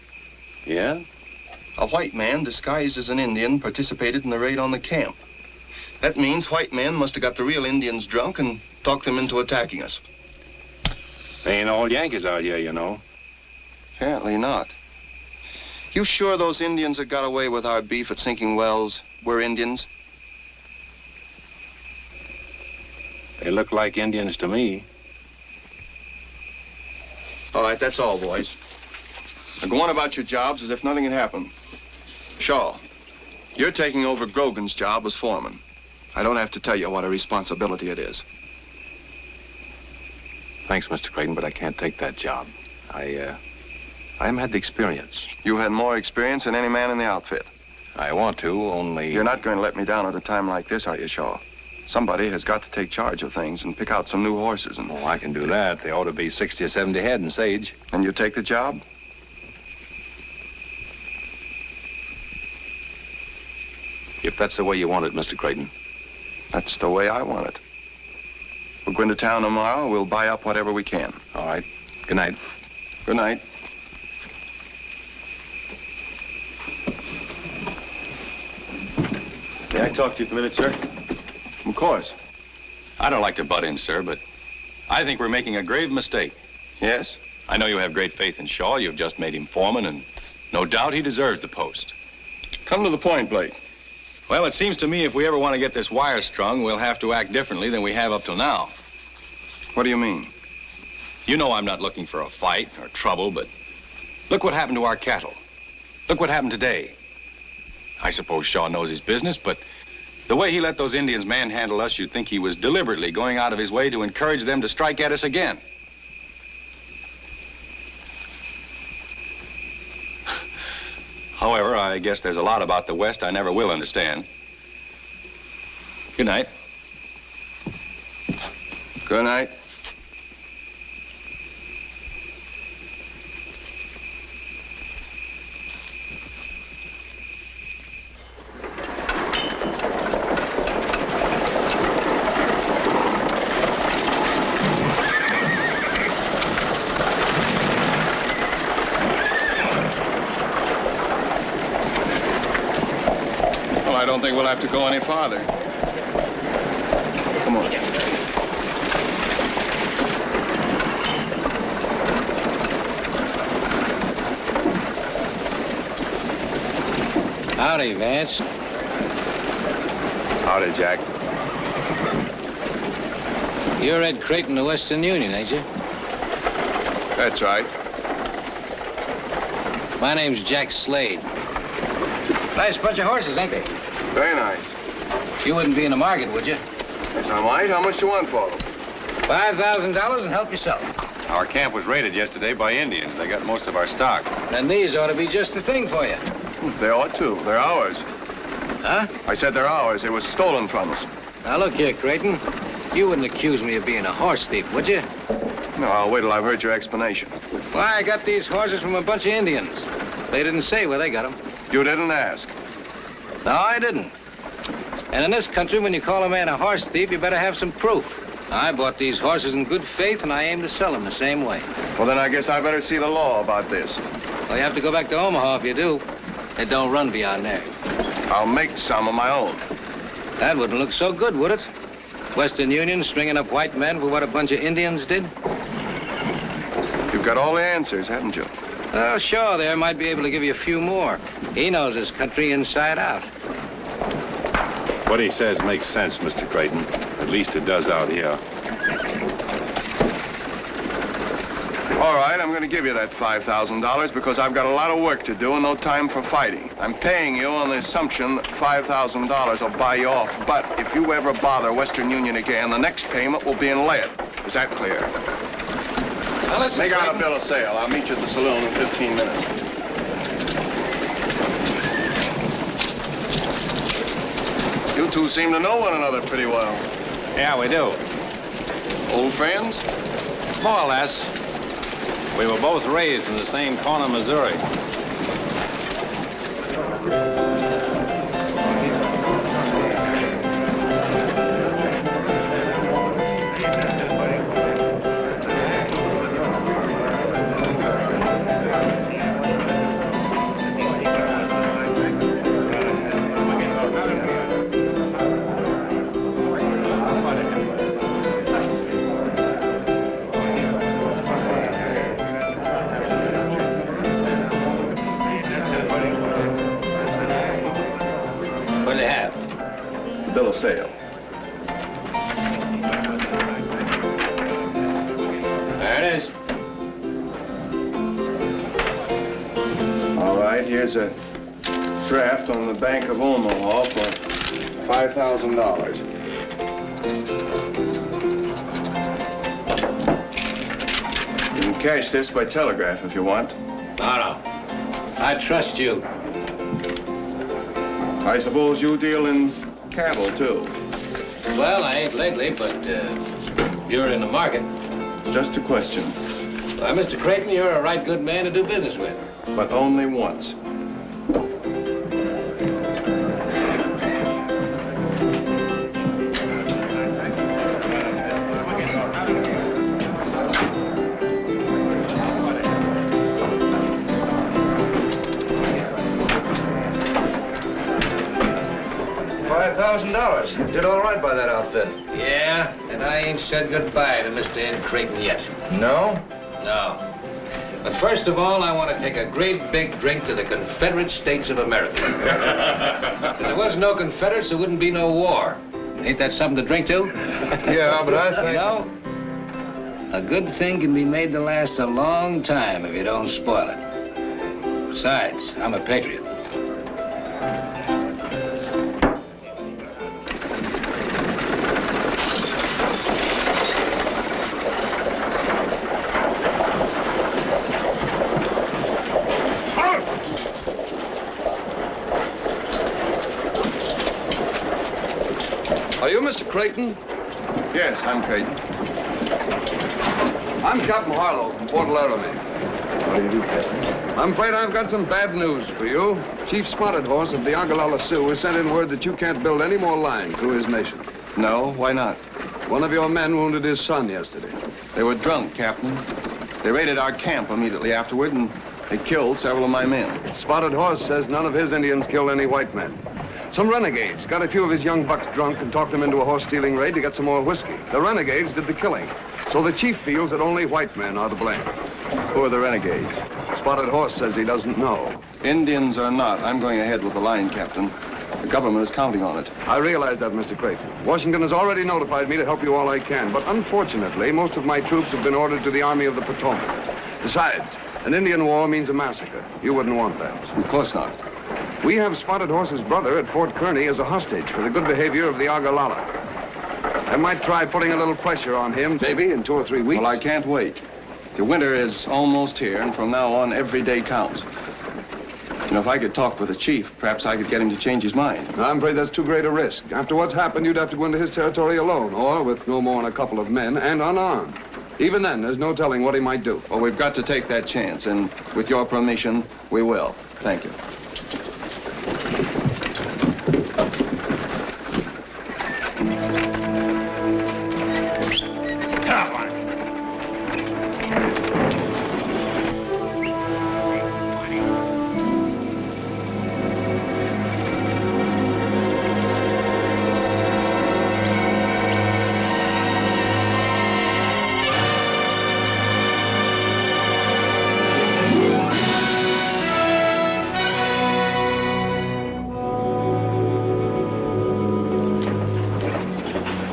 Yeah? A white man disguised as an Indian participated in the raid on the camp. That means white men must have got the real Indians drunk and talked them into attacking us. They ain't all Yankees out here, you know. Apparently not. You sure those Indians that got away with our beef at Sinking Wells were Indians? They look like Indians to me. All right, that's all, boys. Now go on about your jobs as if nothing had happened. Shaw, you're taking over Grogan's job as foreman. I don't have to tell you what a responsibility it is. Thanks, Mr. Creighton, but I can't take that job. I haven't had the experience. You had more experience than any man in the outfit. I want to, only... You're not going to let me down at a time like this, are you, Shaw? Somebody has got to take charge of things and pick out some new horses and... Oh, I can do that. They ought to be 60 or 70 head in Sage. And you take the job? If that's the way you want it, Mr. Creighton. That's the way I want it. We'll go into town tomorrow. We'll buy up whatever we can. All right. Good night. Good night. May I talk to you for a minute, sir? Of course. I don't like to butt in, sir, but I think we're making a grave mistake. Yes? I know you have great faith in Shaw. You've just made him foreman, and no doubt he deserves the post. Come to the point, Blake. Well, it seems to me if we ever want to get this wire strung, we'll have to act differently than we have up till now. What do you mean? You know I'm not looking for a fight or trouble, but look what happened to our cattle. Look what happened today. I suppose Shaw knows his business, but the way he let those Indians manhandle us, you'd think he was deliberately going out of his way to encourage them to strike at us again. However, I guess there's a lot about the West I never will understand. Good night. Good night. I don't think we'll have to go any farther. Come on. Howdy, Vance. Howdy, Jack. You're Ed Creighton of Western Union, ain't you? That's right. My name's Jack Slade. Nice bunch of horses, ain't they? Very nice. You wouldn't be in the market, would you? Yes, I might. How much do you want for them? $5,000 and help yourself. Our camp was raided yesterday by Indians. They got most of our stock. Then these ought to be just the thing for you. They ought to. They're ours. Huh? I said they're ours. They were stolen from us. Now, look here, Creighton. You wouldn't accuse me of being a horse thief, would you? No, I'll wait till I've heard your explanation. Why, I got these horses from a bunch of Indians. They didn't say where they got them. You didn't ask. No, I didn't. And in this country, when you call a man a horse thief, you better have some proof. I bought these horses in good faith, and I aim to sell them the same way. Well, then I guess I better see the law about this. Well, you have to go back to Omaha if you do. It don't run beyond there. I'll make some of my own. That wouldn't look so good, would it? Western Union stringing up white men for what a bunch of Indians did? You've got all the answers, haven't you? Oh, sure, there might be able to give you a few more. He knows this country inside out. What he says makes sense, Mr. Creighton. At least it does out here. All right, I'm going to give you that $5,000 because I've got a lot of work to do and no time for fighting. I'm paying you on the assumption that $5,000 will buy you off. But if you ever bother Western Union again, the next payment will be in lead. Is that clear? Now, listen, Make out a bill of sale. I'll meet you at the saloon in 15 minutes. You two seem to know one another pretty well. Yeah, we do. Old friends? More or less. We were both raised in the same corner of Missouri. Bill of sale. There it is. All right, here's a draft on the Bank of Omaha for $5,000. You can cash this by telegraph if you want. No. I trust you. I suppose you deal in cattle, too. Well, I ain't lately, but you're in the market. Just a question. Why, Mr. Creighton, you're a right good man to do business with. But only once. $5,000. Did all right by that outfit. Yeah, and I ain't said goodbye to Mr. Ed Creighton yet. No? No. But first of all, I want to take a great big drink to the Confederate States of America. If there was no Confederates, there wouldn't be no war. Ain't that something to drink to? Yeah, but I think... You know, a good thing can be made to last a long time if you don't spoil it. Besides, I'm a patriot. Are you Mr. Creighton? Yes, I'm Creighton. I'm Captain Harlow from Port Laramie. What do you do, Captain? I'm afraid I've got some bad news for you. Chief Spotted Horse of the Ogallala Sioux has sent in word that you can't build any more line through his nation. No, why not? One of your men wounded his son yesterday. They were drunk, Captain. They raided our camp immediately afterward, and they killed several of my men. Spotted Horse says none of his Indians killed any white men. Some renegades got a few of his young bucks drunk and talked them into a horse-stealing raid to get some more whiskey. The renegades did the killing. So the chief feels that only white men are to blame. Who are the renegades? Spotted Horse says he doesn't know. Indians or not, I'm going ahead with the line, Captain. The government is counting on it. I realize that, Mr. Creighton. Washington has already notified me to help you all I can, but unfortunately, most of my troops have been ordered to the Army of the Potomac. Besides, an Indian war means a massacre. You wouldn't want that. Of course not. We have Spotted Horse's brother at Fort Kearny as a hostage for the good behavior of the Ogallala. I might try putting a little pressure on him, maybe in 2 or 3 weeks. Well, I can't wait. The winter is almost here, and from now on, every day counts. You know, if I could talk with the chief, perhaps I could get him to change his mind. I'm afraid that's too great a risk. After what's happened, you'd have to go into his territory alone, or with no more than a couple of men and unarmed. Even then, there's no telling what he might do. Well, we've got to take that chance, and with your permission, we will. Thank you. Come on.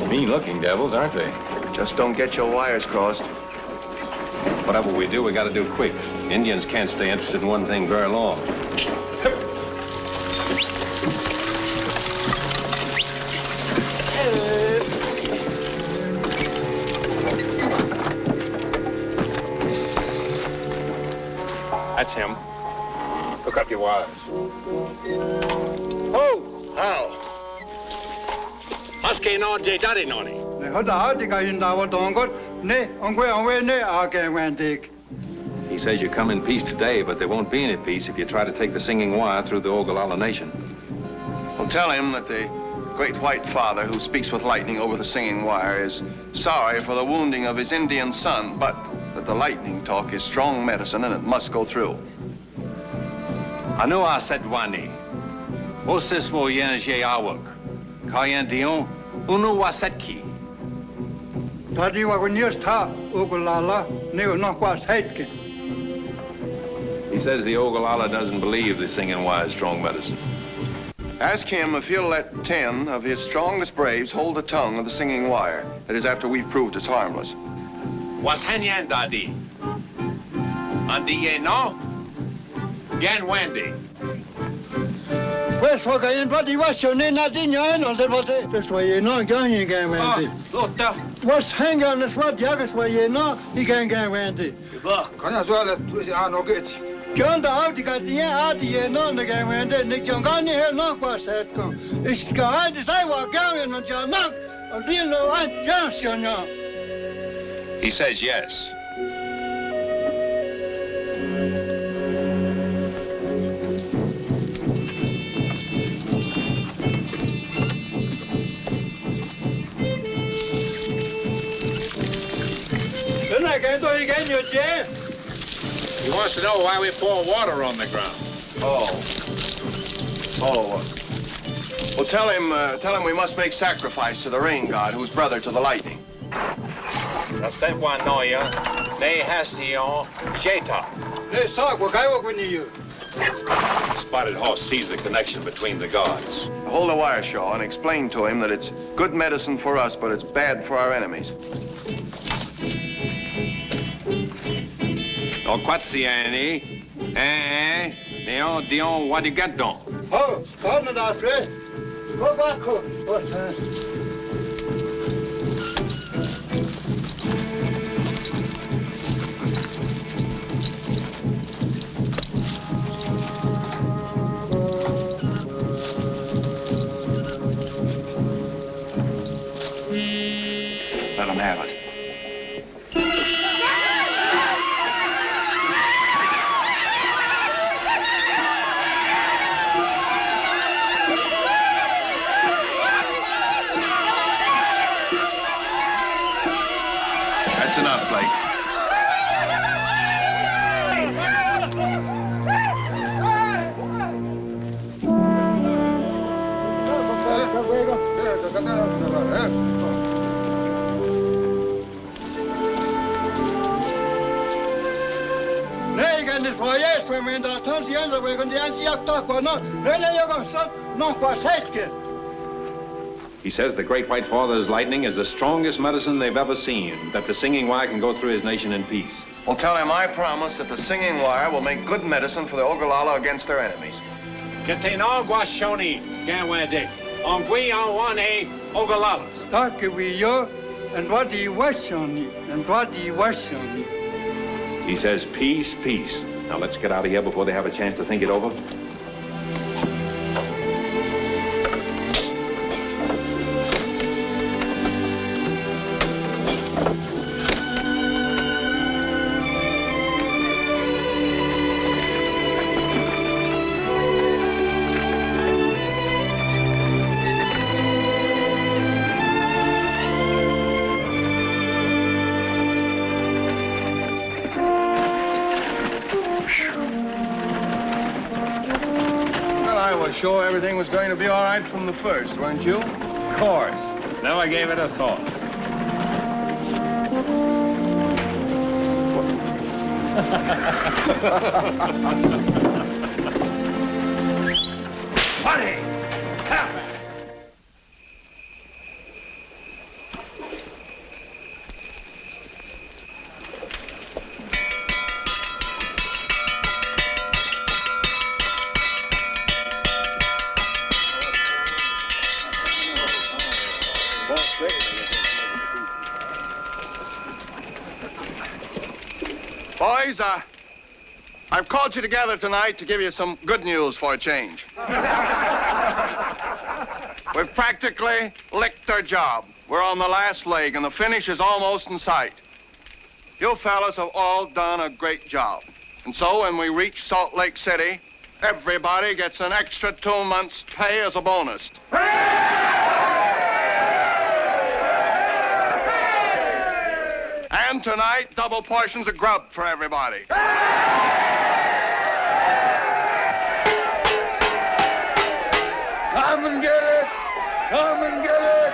Mean-looking devils, aren't they? Just don't get your wires crossed. Whatever we do, we got to do quick. Indians can't stay interested in one thing very long. That's him. Hook up your wires. Oh, how? Maske no je dari noni. He says you come in peace today, but there won't be any peace if you try to take the Singing Wire through the Ogallala Nation. Well, tell him that the Great White Father who speaks with lightning over the Singing Wire is sorry for the wounding of his Indian son, but that the lightning talk is strong medicine and it must go through. Anu asedwani. Osismo yen je awak. Kayan dion. Unu wasetki. Tadi wagunius ta Ogallala neo no was heitke. He says the Ogallala doesn't believe the Singing Wire is strong medicine. Ask him if he'll let 10 of his strongest braves hold the tongue of the Singing Wire. That is, after we've proved it's harmless. Was henyan dadi? Andi ye no? Gan Wendy. West Wagayan Buddy was your name, not in your hand on the water. That's why you're not going again, Wendy. What's hanging on this what Yagas where you're not, he can't get Wendy. Kan jag så att get. John the Audi got the Audi and on the game when Nick John Gani here knock was that come. It's got to say what going on John knock. I didn't know I just you know. He says yes. Then I can do it again, you Jeff. He wants to know why we pour water on the ground. Oh. Well, tell him we must make sacrifice to the rain god, who's brother to the lightning. Spotted Horse sees the connection between the gods. Hold the wire, Shaw, and explain to him that it's good medicine for us, but it's bad for our enemies. O Quatsiani, Dion, what you get done? Oh, come and ask me. Go back home. What's that? Let him have it. That's enough, Blake. Nej, kan det få yes, men der tons i andre væk, og det er jeg tak på nå. Eller jeg går så nok på sætke. He says the Great White Father's lightning is the strongest medicine they've ever seen, that the Singing Wire can go through his nation in peace. Well, tell him I promise that the Singing Wire will make good medicine for the Ogallala against their enemies. Container Guashoni, Ganwande. On Gui on 1A, Ogallalas. Tak vi jo, and what do you wish on it, and what do you wish on it? He says peace, peace. Now let's get out of here before they have a chance to think it over. Sure everything was going to be all right from the first, weren't you? Of course. Never gave it a thought. Funny! Happen! boys, I've called you together tonight to give you some good news for a change. We've practically licked our job. We're on the last leg, and the finish is almost in sight. You fellas have all done a great job. And so when we reach Salt Lake City, everybody gets an extra 2 months' pay as a bonus. And tonight, double portions of grub for everybody. Come and get it! Come and get it!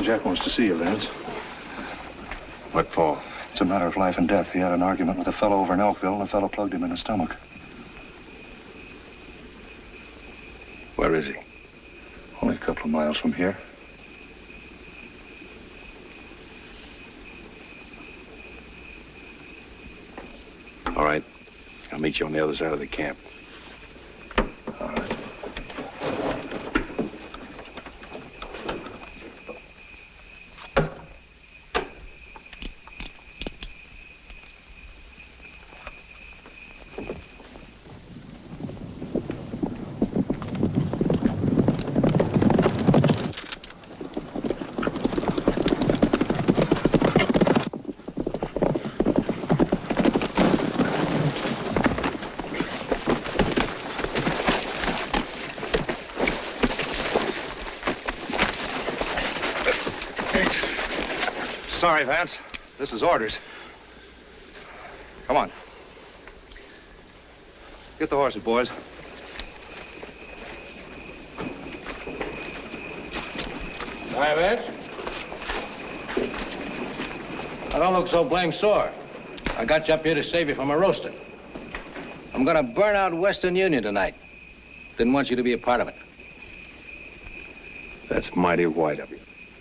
Jack wants to see you, Vance. What for? It's a matter of life and death. He had an argument with a fellow over in Elkville, and the fellow plugged him in the stomach. Where is he? Only a couple of miles from here. All right. I'll meet you on the other side of the camp. All right. Sorry, Vance. This is orders. Come on. Get the horses, boys. Hi, Vance. I don't look so blame sore. I got you up here to save you from a roasting. I'm gonna burn out Western Union tonight. Didn't want you to be a part of it. That's mighty white of you.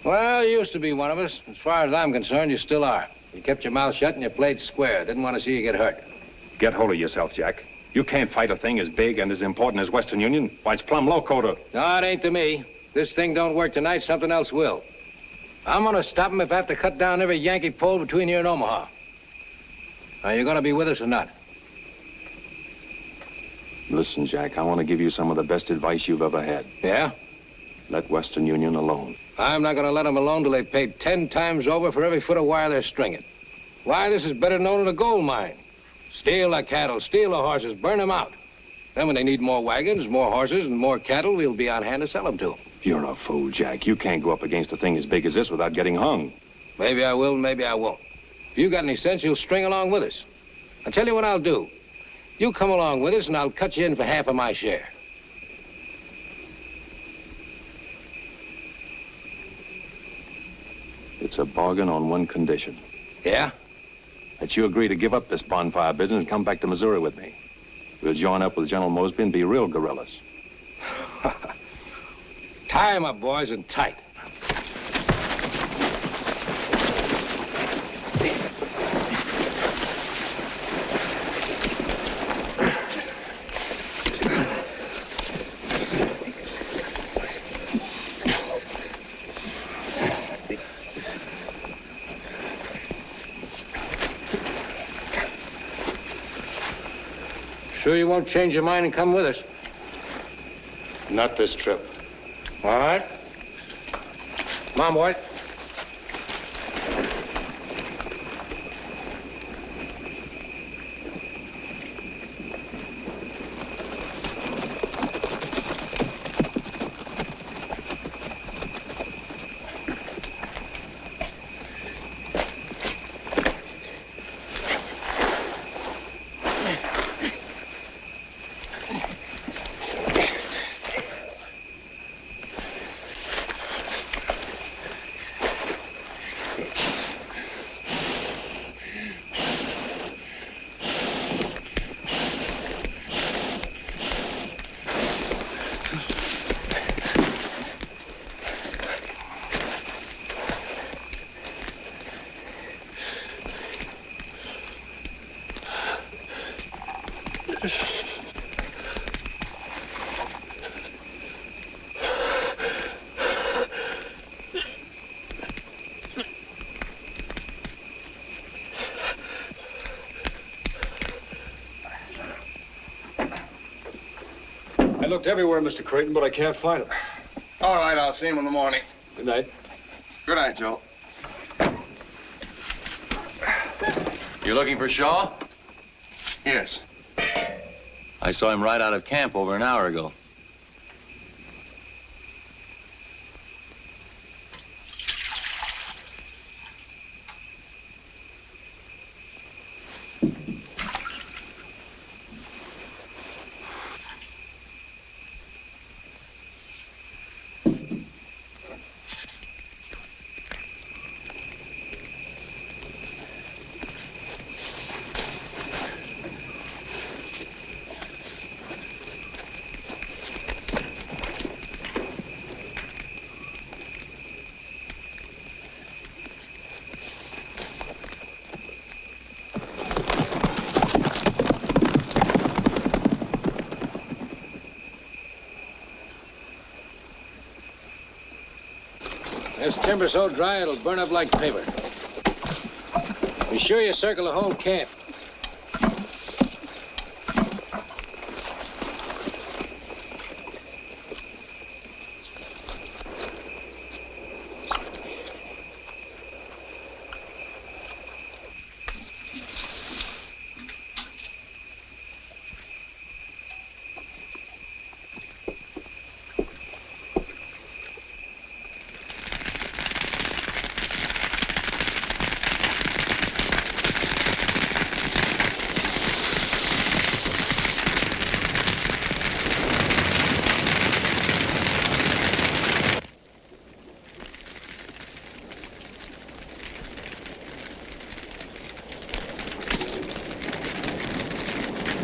Well, you used to be one of us. As far as I'm concerned, you still are. You kept your mouth shut and you played square. Didn't want to see you get hurt. Get hold of yourself, Jack. You can't fight a thing as big and as important as Western Union. Why, it's plumb loco to... No, it ain't to me. This thing don't work tonight, something else will. I'm gonna stop him if I have to cut down every Yankee pole between here and Omaha. Are you gonna be with us or not? Listen, Jack, I want to give you some of the best advice you've ever had. Yeah? Let Western Union alone. I'm not gonna let them alone till they've paid 10 times over for every foot of wire they're stringing. Why, this is better known than a gold mine. Steal the cattle, steal the horses, burn them out. Then when they need more wagons, more horses, and more cattle, we'll be on hand to sell them to them. You're a fool, Jack. You can't go up against a thing as big as this without getting hung. Maybe I will, maybe I won't. If you got any sense, you'll string along with us. I'll tell you what I'll do. You come along with us, and I'll cut you in for half of my share. It's a bargain on one condition. Yeah? That you agree to give up this bonfire business and come back to Missouri with me. We'll join up with General Mosby and be real guerrillas. Tie 'em up, boys, and tight. Sure you won't change your mind and come with us? Not this trip. All right. Come on, boy. looked everywhere, Mr. Creighton, but I can't find him. All right, I'll see him in the morning. Good night. Good night, Joe. You looking for Shaw? Yes. I saw him right out of camp over an hour ago. This timber's so dry it'll burn up like paper. Be sure you circle the whole camp.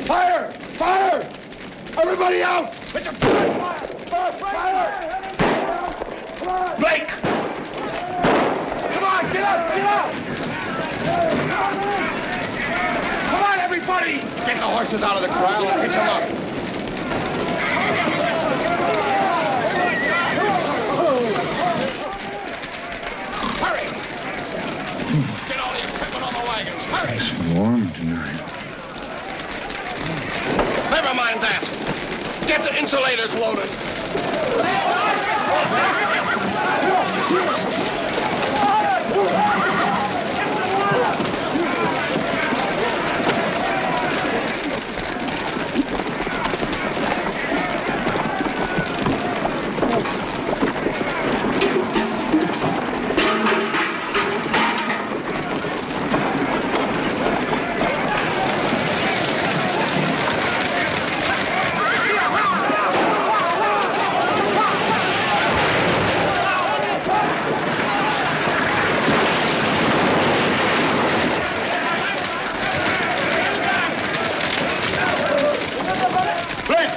Fire! Fire! Everybody out! Fire! Blake! Come on, get up! Get up! Come on, everybody! Get the horses out of the corral and hitch them up. Hurry! Get all the equipment on the wagons. Hurry! It's warm tonight. Never mind that. Get the insulators loaded.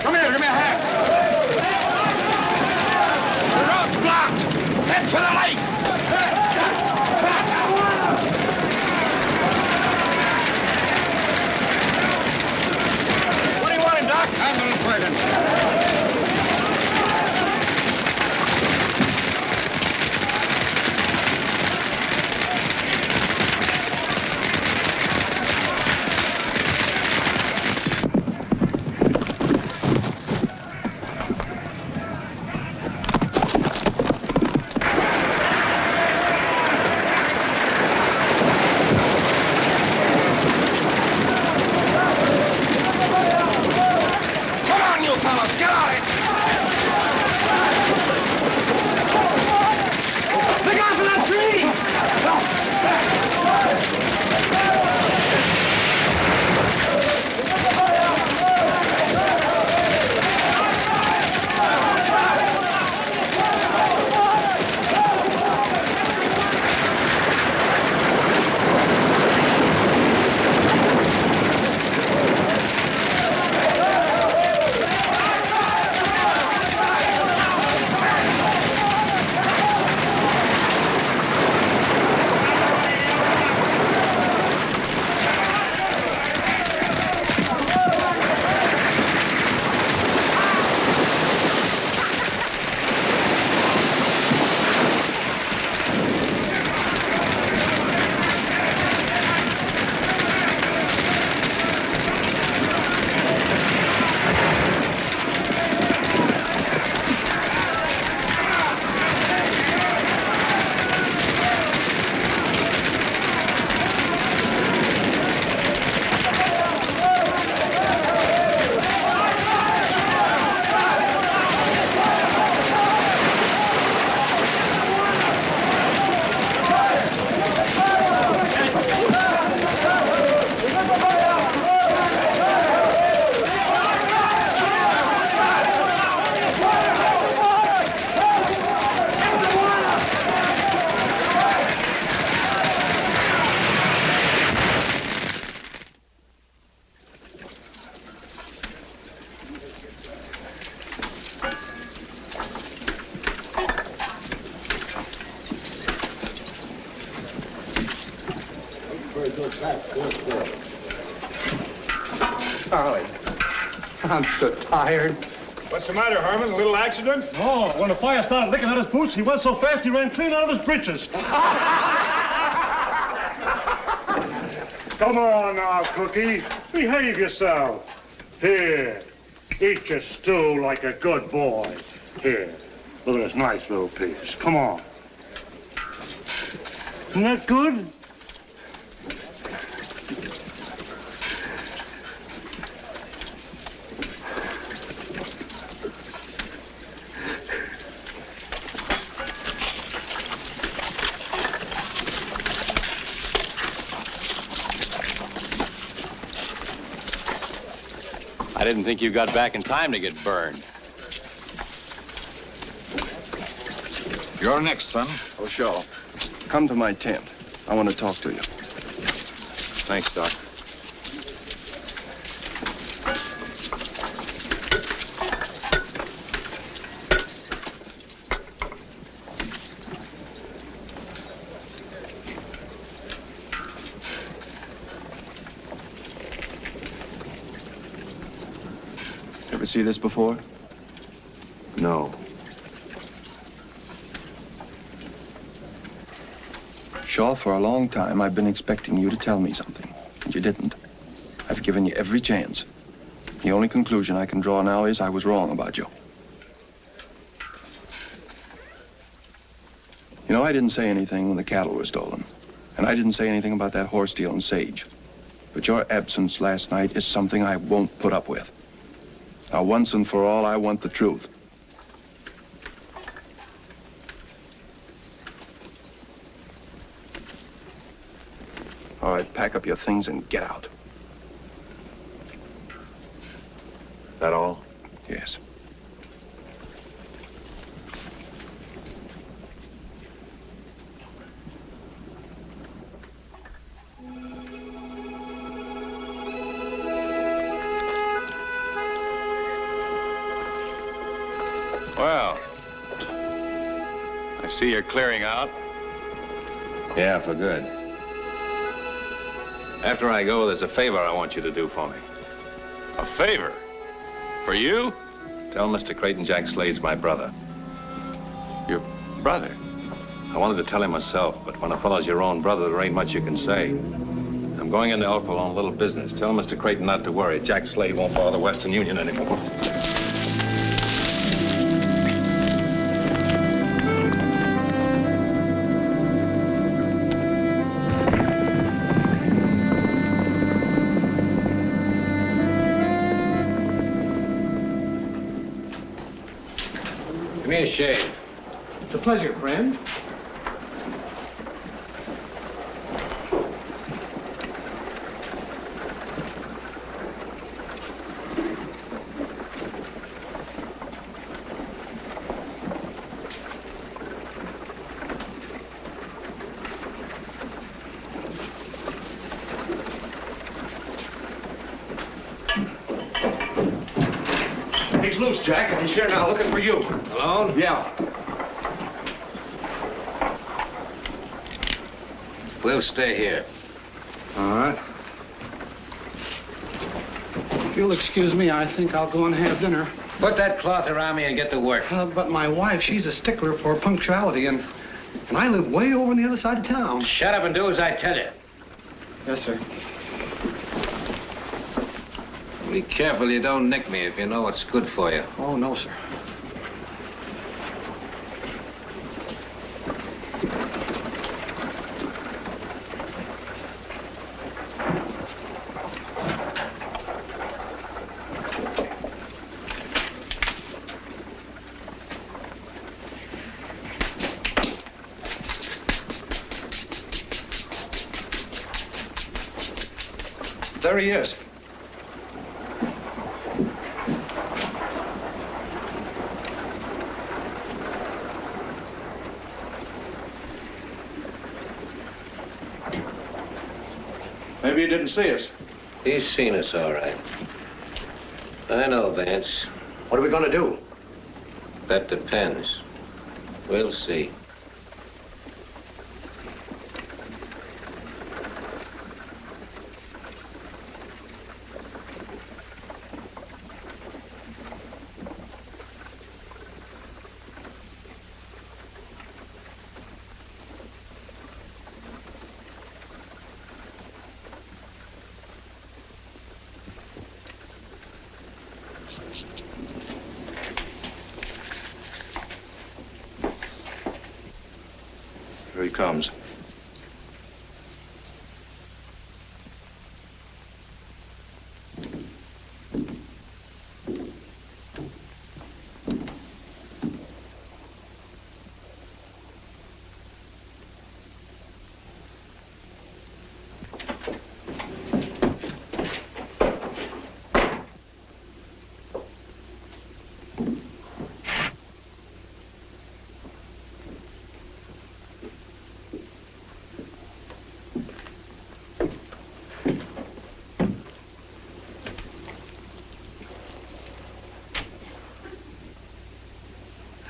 Come here, give me a hand. The road's blocked. Head to the lake. What do you want, Doc? Ambulance wagon. Good. Charlie, I'm so tired. What's the matter, Herman? A little accident? No. When the fire started licking at his boots, he went so fast he ran clean out of his breeches. Come on now, Cookie. Behave yourself. Here. Eat your stew like a good boy. Here. Look at this nice little piece. Come on. Isn't that good? I didn't think you got back in time to get burned. You're next, son. Oh, Shaw, come to my tent. I want to talk to you. Thanks, Doc. Ever see this before? No. Shaw, for a long time, I've been expecting you to tell me something, and you didn't. I've given you every chance. The only conclusion I can draw now is I was wrong about you. You know, I didn't say anything when the cattle were stolen, and I didn't say anything about that horse stealing Sage. But your absence last night is something I won't put up with. Now, once and for all, I want the truth. All right, pack up your things and get out. That all? Yes. Well, I see you're clearing out. Yeah, for good. After I go, there's a favor I want you to do for me. A favor? For you? Tell Mr. Creighton Jack Slade's my brother. Your brother? I wanted to tell him myself, but when a fellow's your own brother, there ain't much you can say. I'm going into Elkville on a little business. Tell Mr. Creighton not to worry. Jack Slade won't bother the Western Union anymore. Give me a shave. It's a pleasure, friend. He's loose, Jack, and he's here now looking for you. Alone? Yeah. We'll stay here. All right. If you'll excuse me, I think I'll go and have dinner. Put that cloth around me and get to work. But my wife, she's a stickler for punctuality, and I live way over on the other side of town. Shut up and do as I tell you. Yes, sir. Be careful you don't nick me if you know what's good for you. Oh, no, sir. There he is. Maybe he didn't see us. He's seen us, all right. I know, Vance. What are we going to do? That depends. We'll see. Here he comes.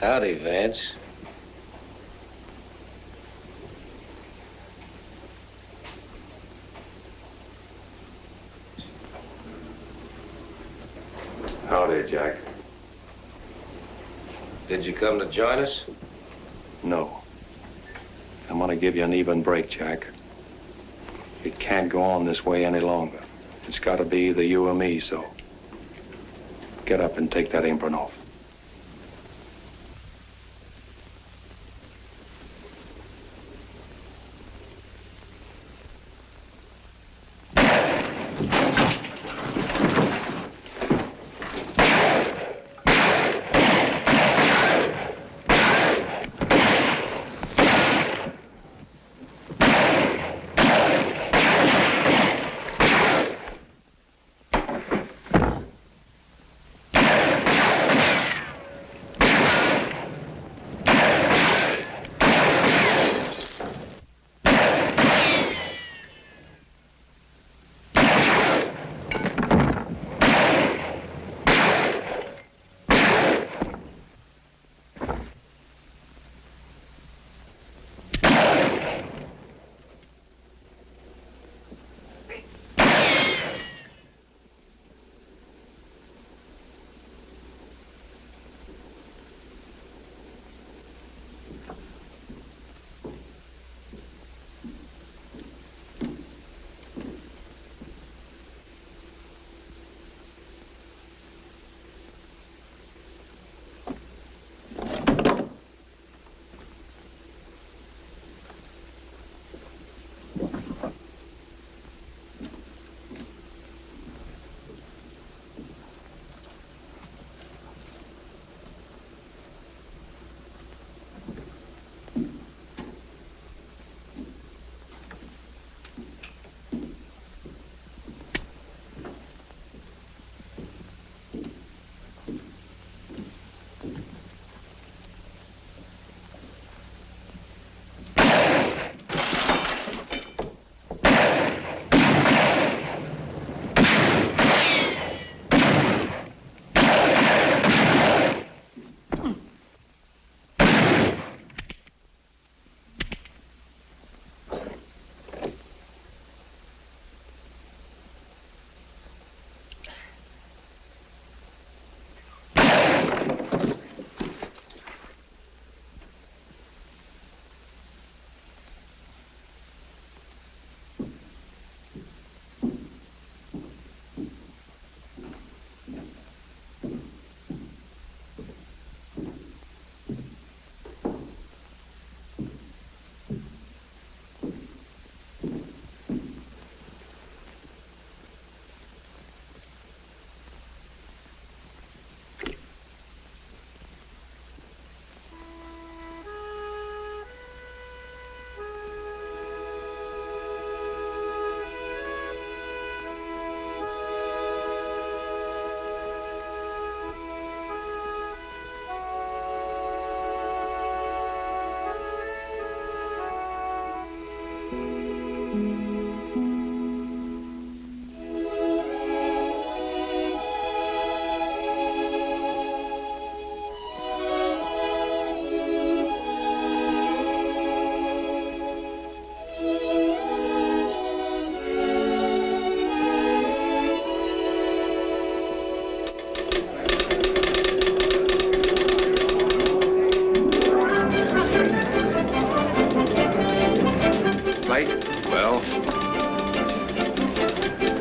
Howdy, Vance. Howdy, Jack. Did you come to join us? No. I'm gonna give you an even break, Jack. It can't go on this way any longer. It's gotta be either you or me, so get up and take that apron off.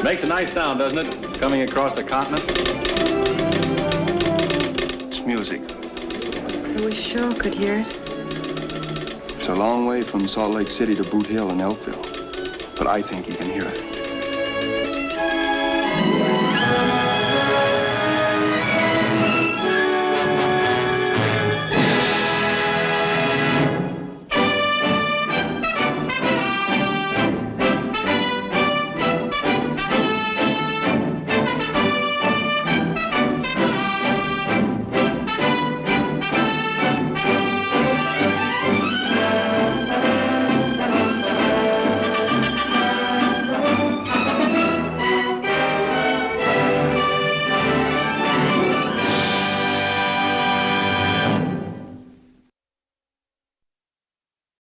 Makes a nice sound, doesn't it? Coming across the continent. It's music. I wish Shaw could hear it. It's a long way from Salt Lake City to Boot Hill and Elkville, but I think he can hear it.